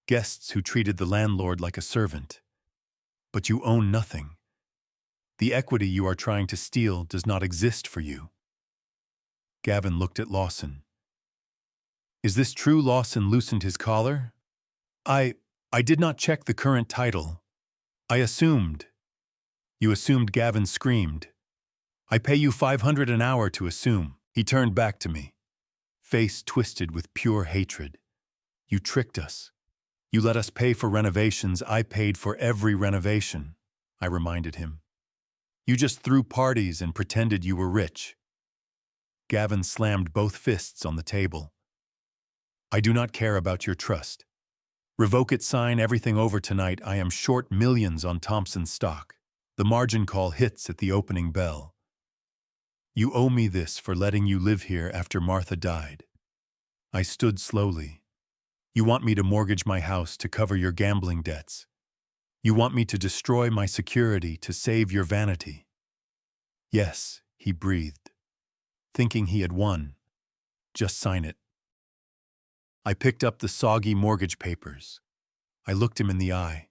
Guests who treated the landlord like a servant. But you own nothing. The equity you are trying to steal does not exist for you. Gavin looked at Lawson. Is this true? Lawson loosened his collar. I did not check the current title. I assumed. You assumed, Gavin screamed. I pay you $500 an hour to assume. He turned back to me, face twisted with pure hatred. You tricked us. You let us pay for renovations. I paid for every renovation, I reminded him. You just threw parties and pretended you were rich. Gavin slammed both fists on the table. I do not care about your trust. Revoke it, sign everything over tonight. I am short millions on Thompson's stock. The margin call hits at the opening bell. You owe me this for letting you live here after Martha died. I stood slowly. You want me to mortgage my house to cover your gambling debts. You want me to destroy my security to save your vanity. Yes, he breathed, thinking he had won. Just sign it. I picked up the soggy mortgage papers. I looked him in the eye.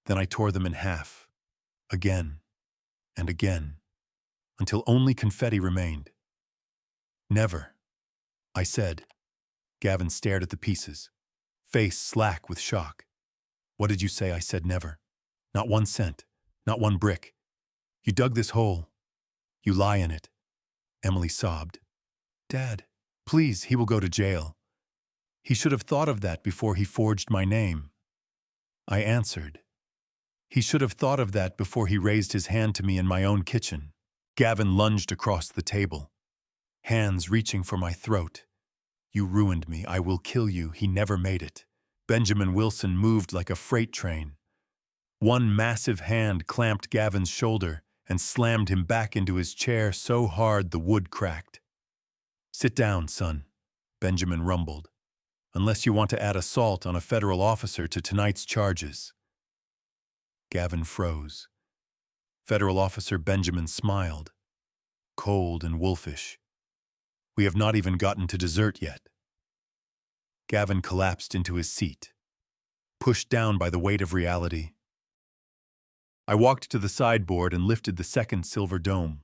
Then I tore them in half, again and again, until only confetti remained. Never, I said. Gavin stared at the pieces, face slack with shock. What did you say? I said never. Not 1 cent, not one brick. You dug this hole. You lie in it. Emily sobbed. Dad, please, he will go to jail. He should have thought of that before he forged my name. I answered. He should have thought of that before he raised his hand to me in my own kitchen. Gavin lunged across the table, hands reaching for my throat. You ruined me. I will kill you. He never made it. Benjamin Wilson moved like a freight train. One massive hand clamped Gavin's shoulder and slammed him back into his chair so hard the wood cracked. Sit down, son, Benjamin rumbled, unless you want to add assault on a federal officer to tonight's charges. Gavin froze. Federal Officer Benjamin smiled, cold and wolfish. We have not even gotten to dessert yet. Gavin collapsed into his seat, pushed down by the weight of reality. I walked to the sideboard and lifted the second silver dome.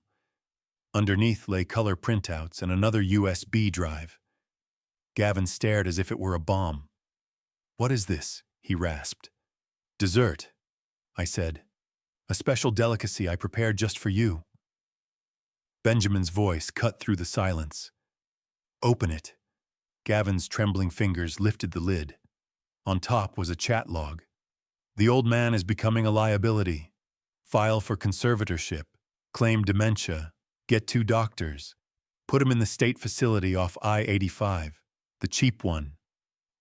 Underneath lay color printouts and another USB drive. Gavin stared as if it were a bomb. What is this? He rasped. Dessert, I said. A special delicacy I prepared just for you. Benjamin's voice cut through the silence. Open it. Gavin's trembling fingers lifted the lid. On top was a chat log. The old man is becoming a liability. File for conservatorship. Claim dementia. Get 2 doctors. Put him in the state facility off I-85. The cheap one.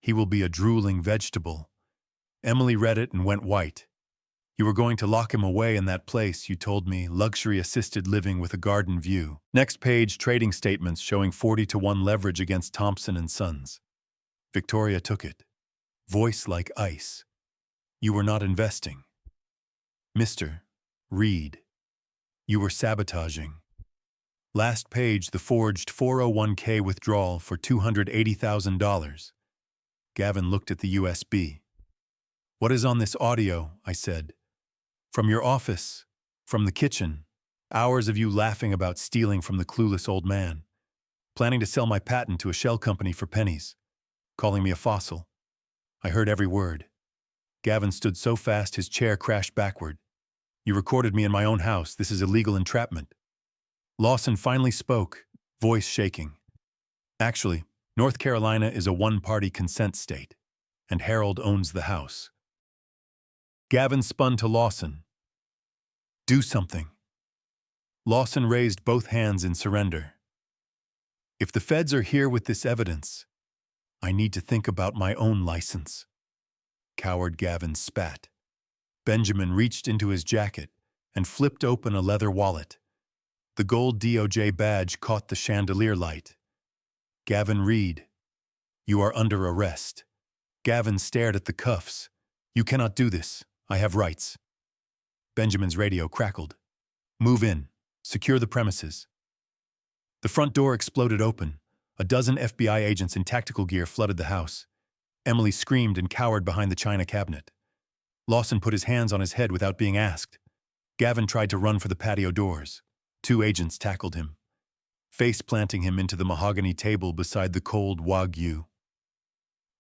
He will be a drooling vegetable. Emily read it and went white. You were going to lock him away in that place, you told me, luxury assisted living with a garden view. Next page, trading statements showing 40-1 leverage against Thompson & Sons. Victoria took it. Voice like ice. You were not investing. Mr. Reed. You were sabotaging. Last page, the forged 401k withdrawal for $280,000. Gavin looked at the USB. What is on this audio? I said. From your office, from the kitchen, hours of you laughing about stealing from the clueless old man, planning to sell my patent to a shell company for pennies, calling me a fossil. I heard every word. Gavin stood so fast his chair crashed backward. You recorded me in my own house. This is illegal entrapment. Lawson finally spoke, voice shaking. Actually, North Carolina is a one-party consent state, and Harold owns the house. Gavin spun to Lawson. Do something. Lawson raised both hands in surrender. If the feds are here with this evidence, I need to think about my own license. Coward Gavin spat. Benjamin reached into his jacket and flipped open a leather wallet. The gold DOJ badge caught the chandelier light. Gavin Reed, you are under arrest. Gavin stared at the cuffs. You cannot do this. I have rights. Benjamin's radio crackled. Move in. Secure the premises. The front door exploded open. A dozen FBI agents in tactical gear flooded the house. Emily screamed and cowered behind the china cabinet. Lawson put his hands on his head without being asked. Gavin tried to run for the patio doors. 2 agents tackled him, face planting him into the mahogany table beside the cold Wagyu.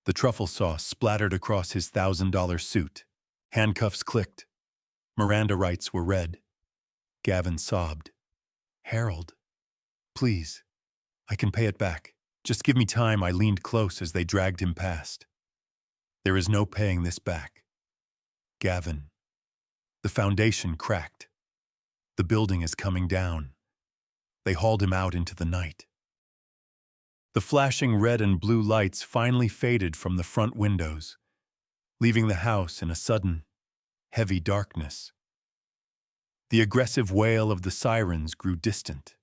The truffle sauce splattered across his $1,000 suit. Handcuffs clicked. Miranda rights were read. Gavin sobbed. Harold, please, I can pay it back. Just give me time. I leaned close as they dragged him past. There is no paying this back. Gavin. The foundation cracked. The building is coming down. They hauled him out into the night. The flashing red and blue lights finally faded from the front windows, leaving the house in a sudden, heavy darkness. The aggressive wail of the sirens grew distant,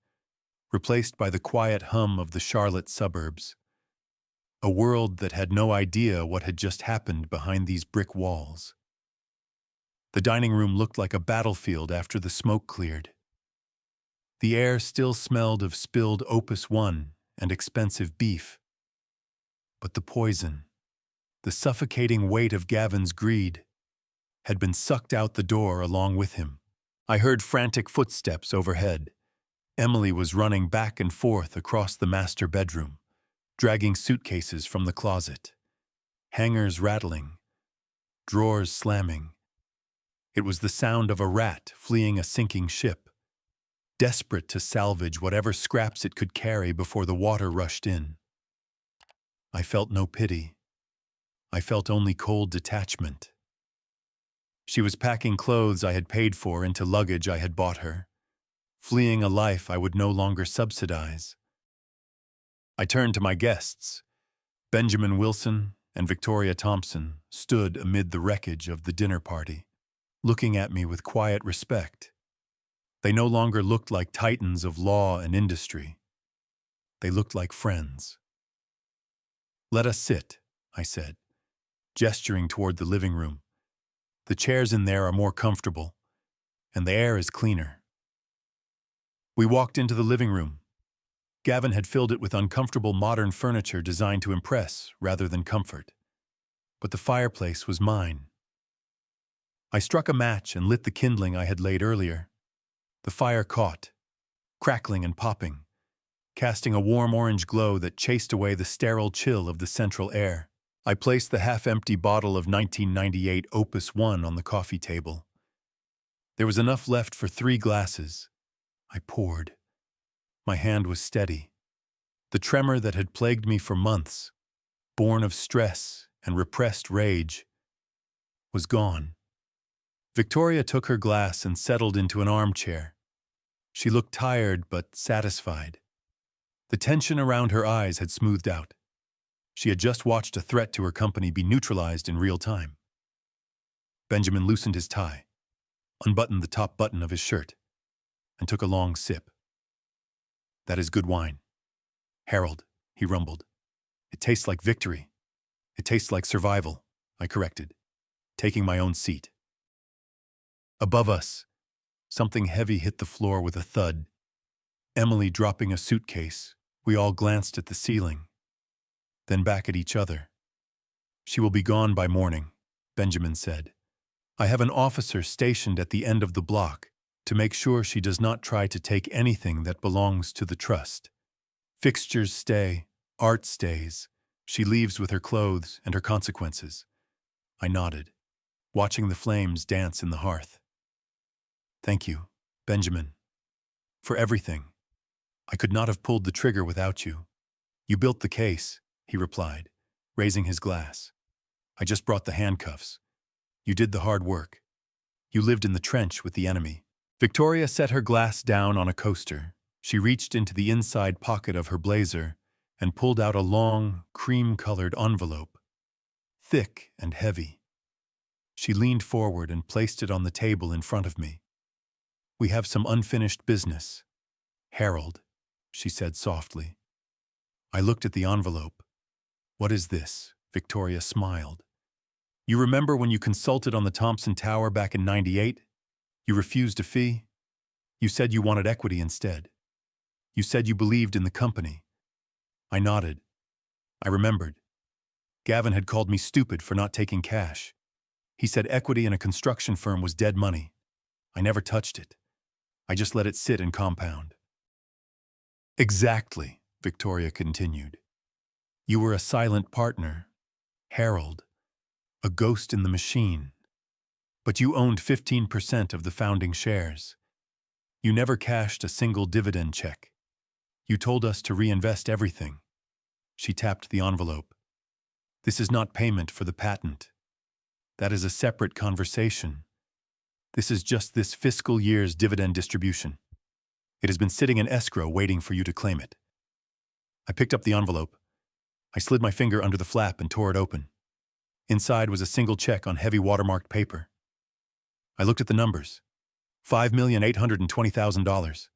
replaced by the quiet hum of the Charlotte suburbs. A world that had no idea what had just happened behind these brick walls. The dining room looked like a battlefield after the smoke cleared. The air still smelled of spilled Opus 1 and expensive beef. But the poison, The suffocating weight of Gavin's greed had been sucked out the door along with him. I heard frantic footsteps overhead. Emily was running back and forth across the master bedroom, dragging suitcases from the closet. Hangers rattling, drawers slamming. It was the sound of a rat fleeing a sinking ship, desperate to salvage whatever scraps it could carry before the water rushed in. I felt no pity. I felt only cold detachment. She was packing clothes I had paid for into luggage I had bought her, fleeing a life I would no longer subsidize. I turned to my guests. Benjamin Wilson and Victoria Thompson stood amid the wreckage of the dinner party, looking at me with quiet respect. They no longer looked like titans of law and industry. They looked like friends. "Let us sit," I said, gesturing toward the living room. "The chairs in there are more comfortable, and the air is cleaner." We walked into the living room. Gavin had filled it with uncomfortable modern furniture designed to impress rather than comfort. But the fireplace was mine. I struck a match and lit the kindling I had laid earlier. The fire caught, crackling and popping, casting a warm orange glow that chased away the sterile chill of the central air. I placed the half-empty bottle of 1998 Opus 1 on the coffee table. There was enough left for 3 glasses. I poured. My hand was steady. The tremor that had plagued me for months, born of stress and repressed rage, was gone. Victoria took her glass and settled into an armchair. She looked tired but satisfied. The tension around her eyes had smoothed out. She had just watched a threat to her company be neutralized in real time. Benjamin loosened his tie, unbuttoned the top button of his shirt, and took a long sip. "That is good wine. Harold," he rumbled. "It tastes like victory. It tastes like survival," I corrected, taking my own seat. Above us, something heavy hit the floor with a thud. Emily dropping a suitcase. We all glanced at the ceiling, then back at each other. "She will be gone by morning," Benjamin said. "I have an officer stationed at the end of the block to make sure she does not try to take anything that belongs to the trust. Fixtures stay, art stays. She leaves with her clothes and her consequences." I nodded, watching the flames dance in the hearth. "Thank you, Benjamin, for everything. I could not have pulled the trigger without you." "You built the case," he replied, raising his glass. "I just brought the handcuffs. You did the hard work. You lived in the trench with the enemy." Victoria set her glass down on a coaster. She reached into the inside pocket of her blazer and pulled out a long, cream-colored envelope, thick and heavy. She leaned forward and placed it on the table in front of me. "We have some unfinished business, Harold," she said softly. I looked at the envelope. "What is this?" Victoria smiled. "You remember when you consulted on the Thompson Tower back in '98? You refused a fee? You said you wanted equity instead. You said you believed in the company." I nodded. I remembered. Gavin had called me stupid for not taking cash. He said equity in a construction firm was dead money. I never touched it. I just let it sit and compound. "Exactly," Victoria continued. "You were a silent partner, Harold, a ghost in the machine. But you owned 15% of the founding shares. You never cashed a single dividend check. You told us to reinvest everything." She tapped the envelope. "This is not payment for the patent. That is a separate conversation. This is just this fiscal year's dividend distribution. It has been sitting in escrow waiting for you to claim it." I picked up the envelope. I slid my finger under the flap and tore it open. Inside was a single check on heavy watermarked paper. I looked at the numbers. $5,820,000.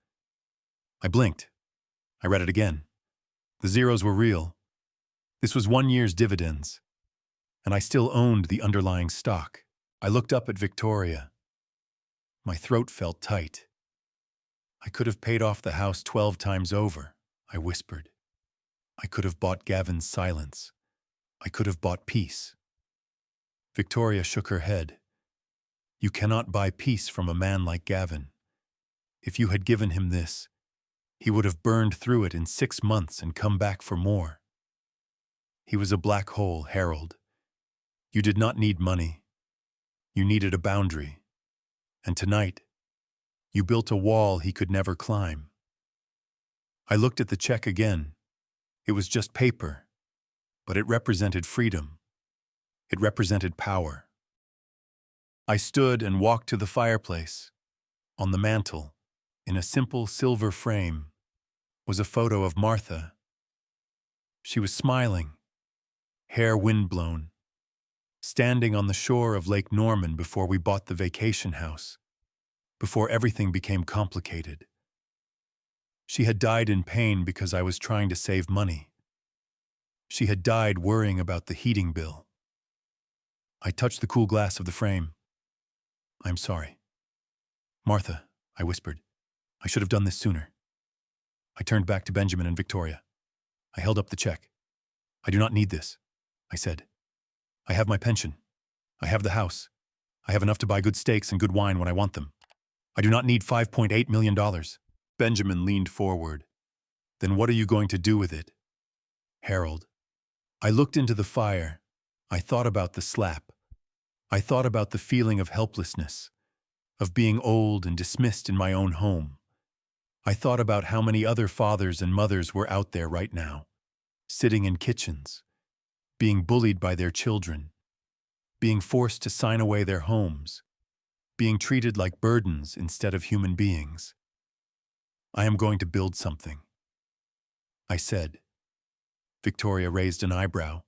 I blinked. I read it again. The zeros were real. This was 1 year's dividends, and I still owned the underlying stock. I looked up at Victoria. My throat felt tight. "I could have paid off the house 12 times over," I whispered. "I could have bought Gavin's silence. I could have bought peace. Victoria shook her head. You cannot buy peace from a man like Gavin. If you had given him this, he would have burned through it in 6 months and come back for more. He was a black hole, Harold. You did not need money. You needed a boundary. And tonight, you built a wall he could never climb. I looked at the check again. It was just paper, but it represented freedom. It represented power. I stood and walked to the fireplace. On the mantel, in a simple silver frame, was a photo of Martha. She was smiling, hair windblown, standing on the shore of Lake Norman before we bought the vacation house, before everything became complicated. She had died in pain because I was trying to save money. She had died worrying about the heating bill. I touched the cool glass of the frame. I'm sorry. Martha, I whispered. I should have done this sooner. I turned back to Benjamin and Victoria. I held up the check. I do not need this, I said. I have my pension. I have the house. I have enough to buy good steaks and good wine when I want them. I do not need $5.8 million. Benjamin leaned forward. Then what are you going to do with it? Harold. I looked into the fire. I thought about the slap. I thought about the feeling of helplessness, of being old and dismissed in my own home. I thought about how many other fathers and mothers were out there right now, sitting in kitchens, being bullied by their children, being forced to sign away their homes, being treated like burdens instead of human beings. I am going to build something, I said. Victoria raised an eyebrow.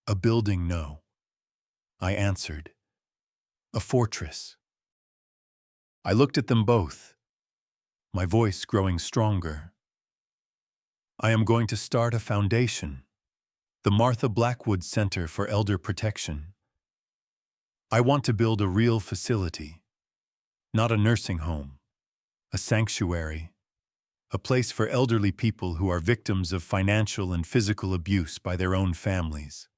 A building, no. I answered. A fortress. I looked at them both, my voice growing stronger. I am going to start a foundation, the Martha Blackwood Center for Elder Protection. I want to build a real facility, not a nursing home, a sanctuary, a place for elderly people who are victims of financial and physical abuse by their own families.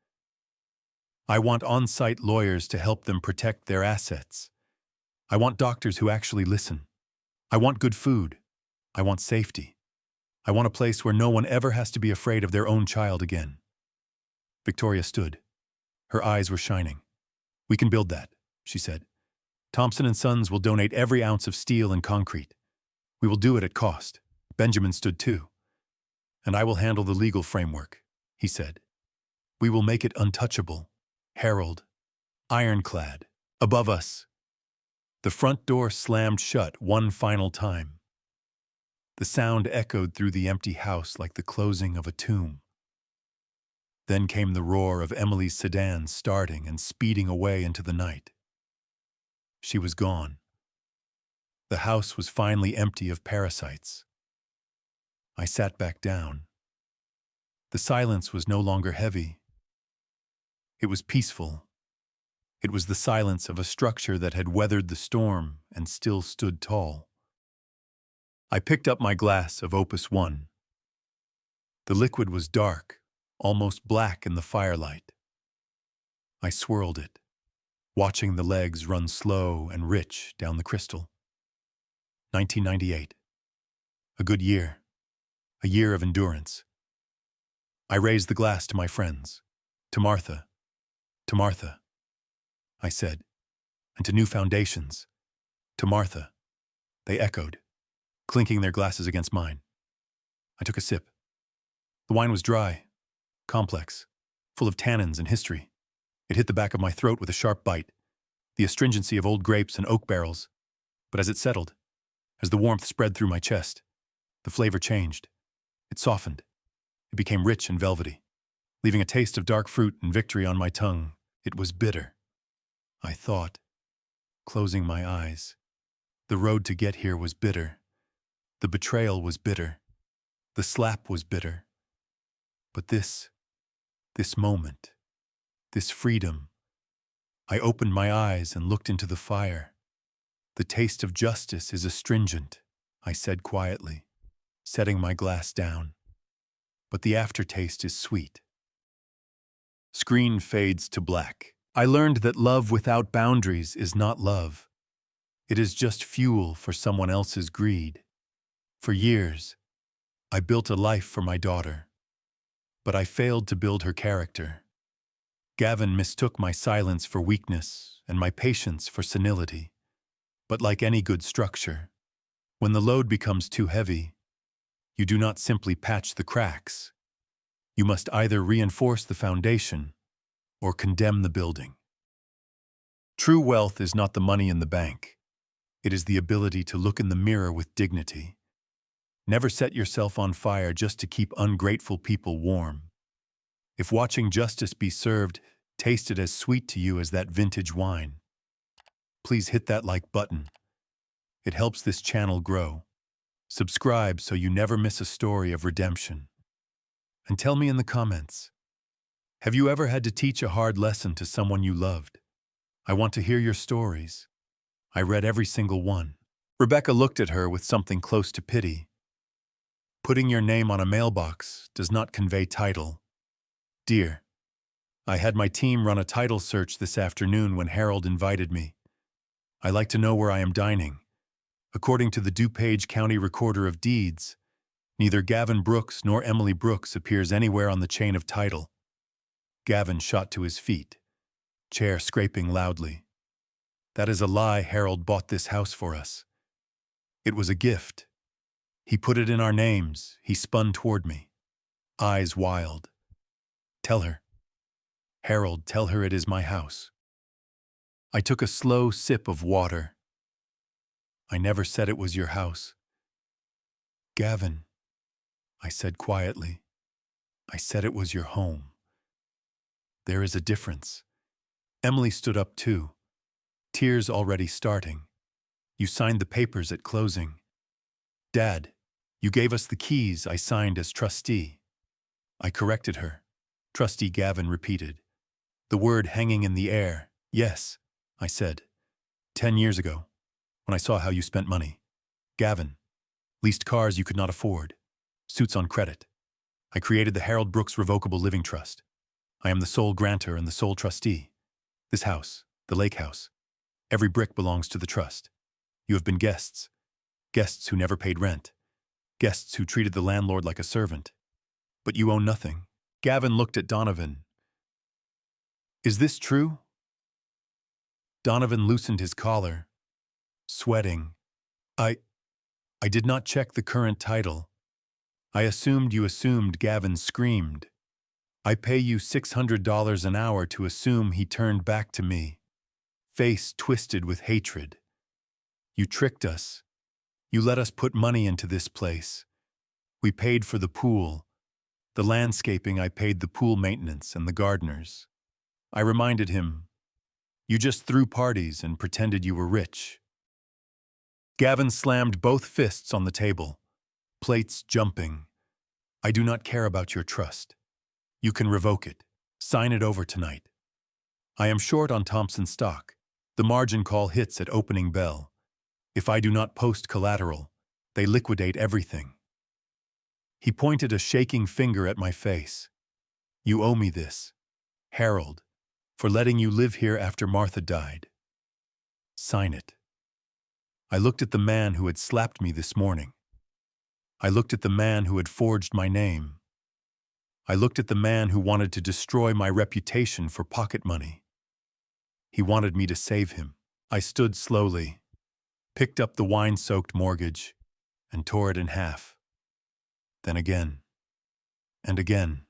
I want on-site lawyers to help them protect their assets. I want doctors who actually listen. I want good food. I want safety. I want a place where no one ever has to be afraid of their own child again. Victoria stood. Her eyes were shining. We can build that, she said. Thompson & Sons will donate every ounce of steel and concrete. We will do it at cost. Benjamin stood too. And I will handle the legal framework, he said. We will make it untouchable. Harold. Ironclad. Above us. The front door slammed shut one final time. The sound echoed through the empty house like the closing of a tomb. Then came the roar of Emily's sedan starting and speeding away into the night. She was gone. The house was finally empty of parasites. I sat back down. The silence was no longer heavy. It was peaceful. It was the silence of a structure that had weathered the storm and still stood tall. I picked up my glass of Opus 1. The liquid was dark, almost black in the firelight. I swirled it, watching the legs run slow and rich down the crystal. 1998. A good year. A year of endurance. I raised the glass to my friends, to Martha, I said, and to new foundations, to Martha. They echoed, clinking their glasses against mine. I took a sip. The wine was dry, complex, full of tannins and history. It hit the back of my throat with a sharp bite, the astringency of old grapes and oak barrels. But as it settled, as the warmth spread through my chest, the flavor changed. It softened. It became rich and velvety, leaving a taste of dark fruit and victory on my tongue. It was bitter. I thought, closing my eyes. The road to get here was bitter. The betrayal was bitter. The slap was bitter. But this moment, this freedom, I opened my eyes and looked into the fire. The taste of justice is astringent, I said quietly, setting my glass down. But the aftertaste is sweet. Screen fades to black. I learned that love without boundaries is not love. It is just fuel for someone else's greed. For years, I built a life for my daughter, but I failed to build her character. Gavin mistook my silence for weakness and my patience for senility. But like any good structure, when the load becomes too heavy, you do not simply patch the cracks. You must either reinforce the foundation or condemn the building. True wealth is not the money in the bank. It is the ability to look in the mirror with dignity. Never set yourself on fire just to keep ungrateful people warm. If watching justice be served tasted as sweet to you as that vintage wine, please hit that like button. It helps this channel grow. Subscribe so you never miss a story of redemption. And tell me in the comments, have you ever had to teach a hard lesson to someone you loved? I want to hear your stories. I read every single one. Rebecca looked at her with something close to pity. Putting your name on a mailbox does not convey title. Dear, I had my team run a title search this afternoon when Harold invited me. I like to know where I am dining. According to the DuPage County Recorder of Deeds, neither Gavin Brooks nor Emily Brooks appears anywhere on the chain of title. Gavin shot to his feet, chair scraping loudly. That is a lie. Harold bought this house for us. It was a gift. He put it in our names. He spun toward me, eyes wild. Tell her. Harold, tell her it is my house. I took a slow sip of water. I never said it was your house. Gavin, I said quietly, I said it was your home. There is a difference. Emily stood up too, tears already starting. You signed the papers at closing. Dad, you gave us the keys. I signed as trustee. I corrected her. Trustee, Gavin repeated, the word hanging in the air. Yes, I said. 10 years ago, when I saw how you spent money. Gavin, leased cars you could not afford, suits on credit. I created the Harold Brooks Revocable Living Trust. I am the sole grantor and the sole trustee. This house, the lake house, every brick belongs to the trust. You have been guests. Guests who never paid rent. Guests who treated the landlord like a servant. But you own nothing. Gavin looked at Donovan. Is this true? Donovan loosened his collar, sweating. I did not check the current title. I assumed you assumed. Gavin screamed. I pay you $600 an hour to assume. He turned back to me, face twisted with hatred. You tricked us. You let us put money into this place. We paid for the pool. The landscaping, I paid the pool maintenance and the gardeners. I reminded him, you just threw parties and pretended you were rich. Gavin slammed both fists on the table, plates jumping. I do not care about your trust. You can revoke it. Sign it over tonight. I am short on Thompson stock. The margin call hits at opening bell. If I do not post collateral, they liquidate everything. He pointed a shaking finger at my face. You owe me this, Harold, for letting you live here after Martha died. Sign it. I looked at the man who had slapped me this morning. I looked at the man who had forged my name. I looked at the man who wanted to destroy my reputation for pocket money. He wanted me to save him. I stood slowly, picked up the wine-soaked mortgage, and tore it in half. Then again, and again,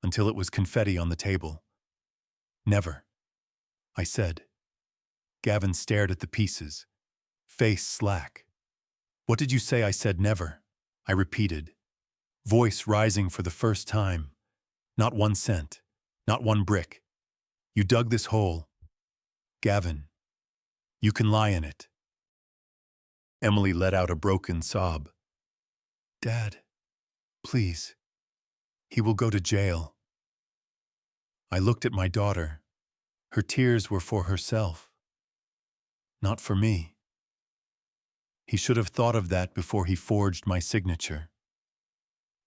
until it was confetti on the table. Never, I said. Gavin stared at the pieces, face slack. What did you say? I said never. I repeated, voice rising for the first time. Not 1 cent, not one brick. You dug this hole. Gavin, you can lie in it. Emily let out a broken sob. Dad, please. He will go to jail. I looked at my daughter. Her tears were for herself, not for me. He should have thought of that before he forged my signature.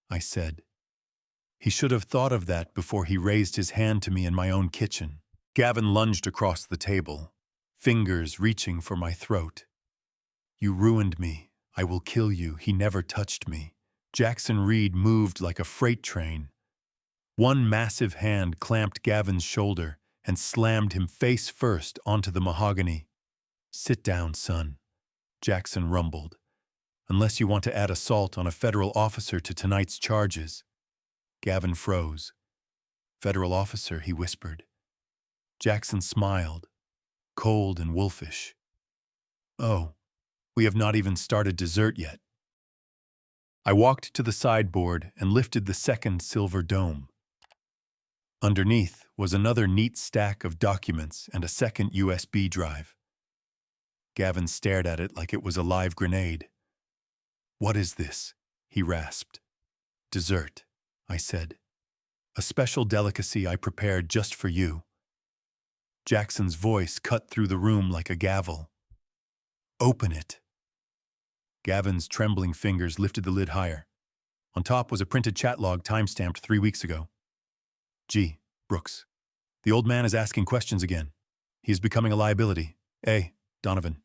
I said, He should have thought of that before he raised his hand to me in my own kitchen. Gavin lunged across the table, fingers reaching for my throat. You ruined me. I will kill you. He never touched me. Jackson Reed moved like a freight train. One massive hand clamped Gavin's shoulder and slammed him face first onto the mahogany. Sit down, son, Jackson rumbled. Unless you want to add assault on a federal officer to tonight's charges. Gavin froze. Federal officer, he whispered. Jackson smiled, cold and wolfish. Oh, we have not even started dessert yet. I walked to the sideboard and lifted the second silver dome. Underneath was another neat stack of documents and a second USB drive. Gavin stared at it like it was a live grenade. What is this? He rasped. Dessert, I said. A special delicacy I prepared just for you. Jackson's voice cut through the room like a gavel. Open it. Gavin's trembling fingers lifted the lid higher. On top was a printed chat log time-stamped 3 weeks ago. G. Brooks. The old man is asking questions again. He is becoming a liability. A. Donovan.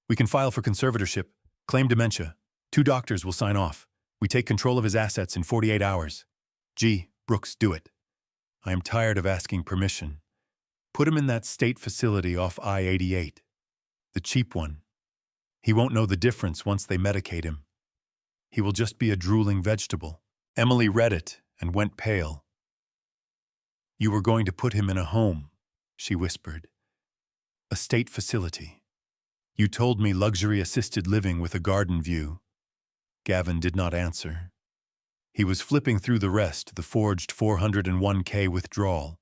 We can file for conservatorship, claim dementia. 2 doctors will sign off. We take control of his assets in 48 hours. G. Brooks, do it. I am tired of asking permission. Put him in that state facility off I-88. The cheap one. He won't know the difference once they medicate him. He will just be a drooling vegetable. Emily read it and went pale. You were going to put him in a home, she whispered. A state facility. You told me luxury assisted living with a garden view. Gavin did not answer. He was flipping through the rest, the forged 401k withdrawal.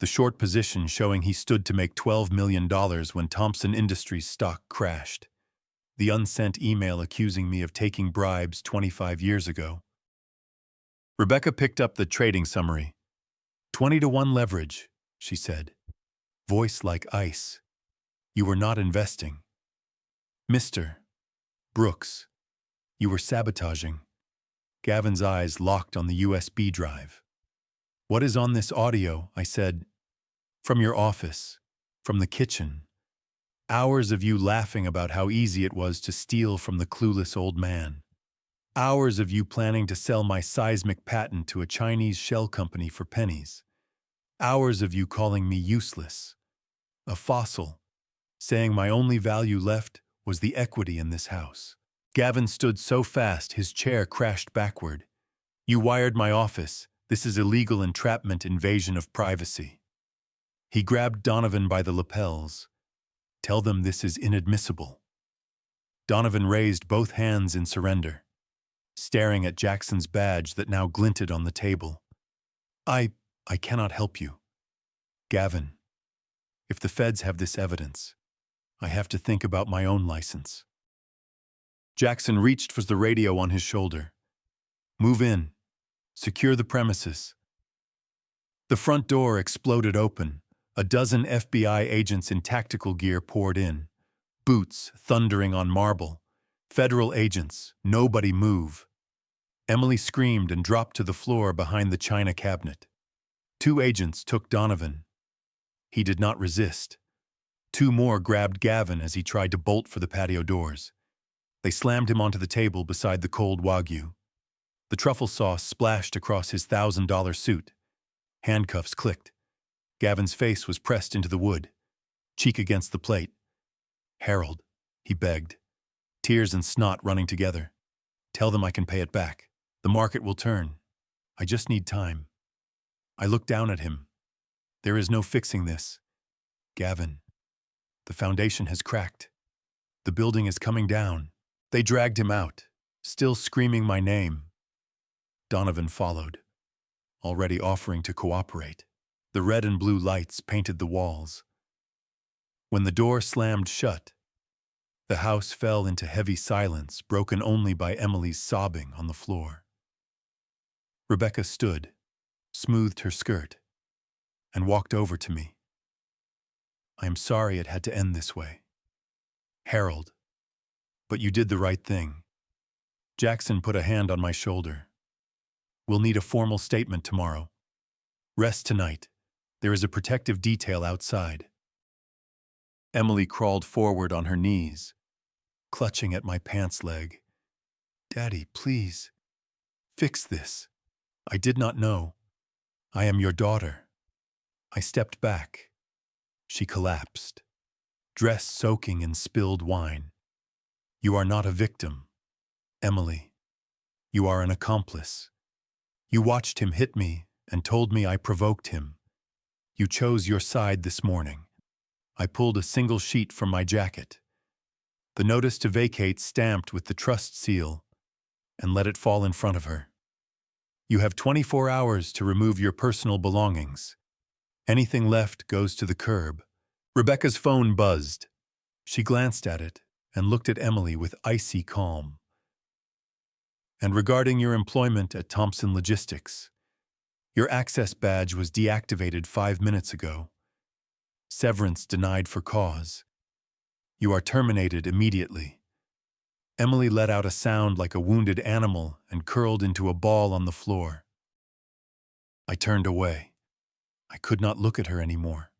The short position showing he stood to make $12 million when Thompson Industries stock crashed. The unsent email accusing me of taking bribes 25 years ago. Rebecca picked up the trading summary. 20-to-1 leverage, she said. Voice like ice. You were not investing. Mr. Brooks, you were sabotaging. Gavin's eyes locked on the USB drive. What is on this audio? I said. From your office. From the kitchen. Hours of you laughing about how easy it was to steal from the clueless old man. Hours of you planning to sell my seismic patent to a Chinese shell company for pennies. Hours of you calling me useless. A fossil. Saying my only value left was the equity in this house. Gavin stood so fast his chair crashed backward. You wired my office. This is illegal entrapment, invasion of privacy. He grabbed Donovan by the lapels. Tell them this is inadmissible. Donovan raised both hands in surrender, staring at Jackson's badge that now glinted on the table. I cannot help you. Gavin, if the feds have this evidence, I have to think about my own license. Jackson reached for the radio on his shoulder. Move in. Secure the premises. The front door exploded open. A dozen FBI agents in tactical gear poured in. Boots thundering on marble. Federal agents, nobody move. Emily screamed and dropped to the floor behind the china cabinet. 2 agents took Donovan. He did not resist. 2 more grabbed Gavin as he tried to bolt for the patio doors. They slammed him onto the table beside the cold Wagyu. The truffle sauce splashed across his $1,000 suit. Handcuffs clicked. Gavin's face was pressed into the wood, cheek against the plate. Harold, he begged, tears and snot running together. Tell them I can pay it back. The market will turn. I just need time. I looked down at him. There is no fixing this. Gavin, the foundation has cracked. The building is coming down. They dragged him out, still screaming my name. Donovan followed, already offering to cooperate. The red and blue lights painted the walls. When the door slammed shut, the house fell into heavy silence, broken only by Emily's sobbing on the floor. Rebecca stood, smoothed her skirt, and walked over to me. I am sorry it had to end this way. Harold, but you did the right thing. Jackson put a hand on my shoulder. We'll need a formal statement tomorrow. Rest tonight. There is a protective detail outside. Emily crawled forward on her knees, clutching at my pants leg. Daddy, please. Fix this. I did not know. I am your daughter. I stepped back. She collapsed, dress soaking in spilled wine. You are not a victim, Emily. You are an accomplice. You watched him hit me and told me I provoked him. You chose your side this morning. I pulled a single sheet from my jacket, the notice to vacate stamped with the trust seal, and let it fall in front of her. You have 24 hours to remove your personal belongings. Anything left goes to the curb. Rebecca's phone buzzed. She glanced at it and looked at Emily with icy calm. And regarding your employment at Thompson Logistics, your access badge was deactivated 5 minutes ago. Severance denied for cause. You are terminated immediately. Emily let out a sound like a wounded animal and curled into a ball on the floor. I turned away. I could not look at her anymore.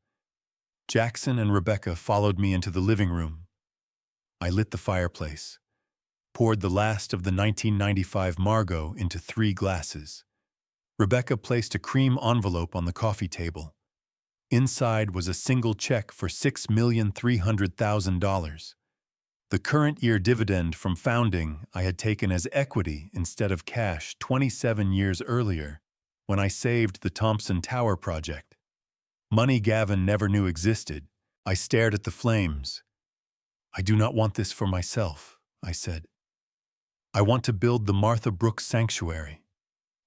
Jackson and Rebecca followed me into the living room. I lit the fireplace, poured the last of the 1995 Margot into 3 glasses. Rebecca placed a cream envelope on the coffee table. Inside was a single check for $6,300,000. The current year dividend from founding I had taken as equity instead of cash 27 years earlier, when I saved the Thompson Tower project. Money Gavin never knew existed. I stared at the flames. I do not want this for myself, I said. I want to build the Martha Brooks Sanctuary,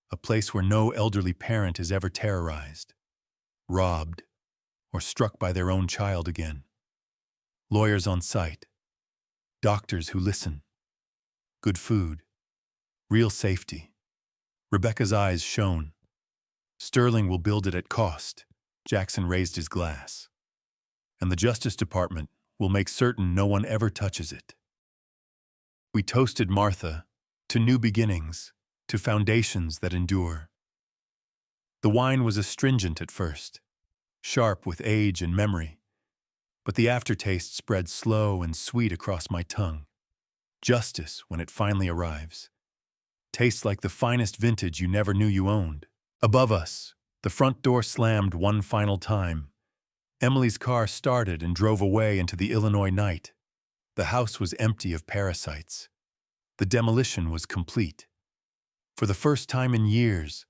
a place where no elderly parent is ever terrorized, robbed, or struck by their own child again. Lawyers on site, doctors who listen, good food, real safety. Rebecca's eyes shone. Sterling will build it at cost. Jackson raised his glass. And the Justice Department will make certain no one ever touches it. We toasted Martha to new beginnings, to foundations that endure. The wine was astringent at first, sharp with age and memory, but the aftertaste spread slow and sweet across my tongue. Justice, when it finally arrives, tastes like the finest vintage you never knew you owned. Above us, the front door slammed one final time. Emily's car started and drove away into the Illinois night. The house was empty of parasites. The demolition was complete. For the first time in years,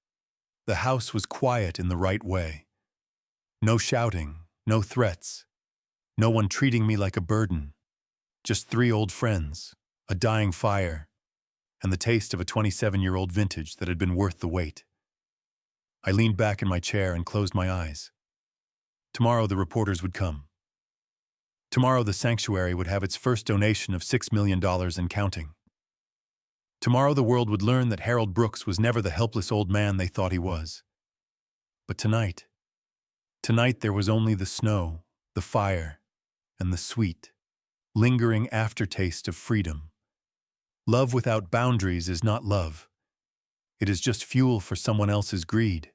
the house was quiet in the right way. No shouting, no threats, no one treating me like a burden. Just 3 old friends, a dying fire, and the taste of a 27-year-old vintage that had been worth the wait. I leaned back in my chair and closed my eyes. Tomorrow the reporters would come. Tomorrow the sanctuary would have its first donation of $6 million and counting. Tomorrow the world would learn that Harold Brooks was never the helpless old man they thought he was. But tonight there was only the snow, the fire, and the sweet, lingering aftertaste of freedom. Love without boundaries is not love. It is just fuel for someone else's greed.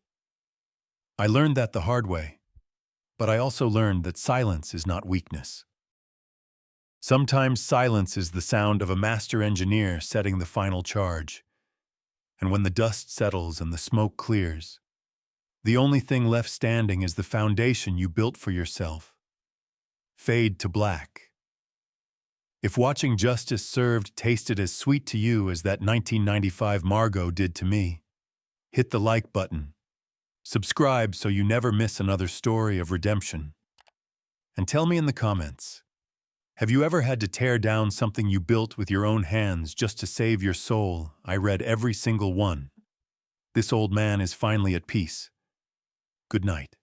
I learned that the hard way, but I also learned that silence is not weakness. Sometimes silence is the sound of a master engineer setting the final charge. And when the dust settles and the smoke clears, the only thing left standing is the foundation you built for yourself. Fade to black. If watching justice served tasted as sweet to you as that 1995 Margot did to me, hit the like button. Subscribe so you never miss another story of redemption. And tell me in the comments, have you ever had to tear down something you built with your own hands just to save your soul? I read every single one. This old man is finally at peace. Good night.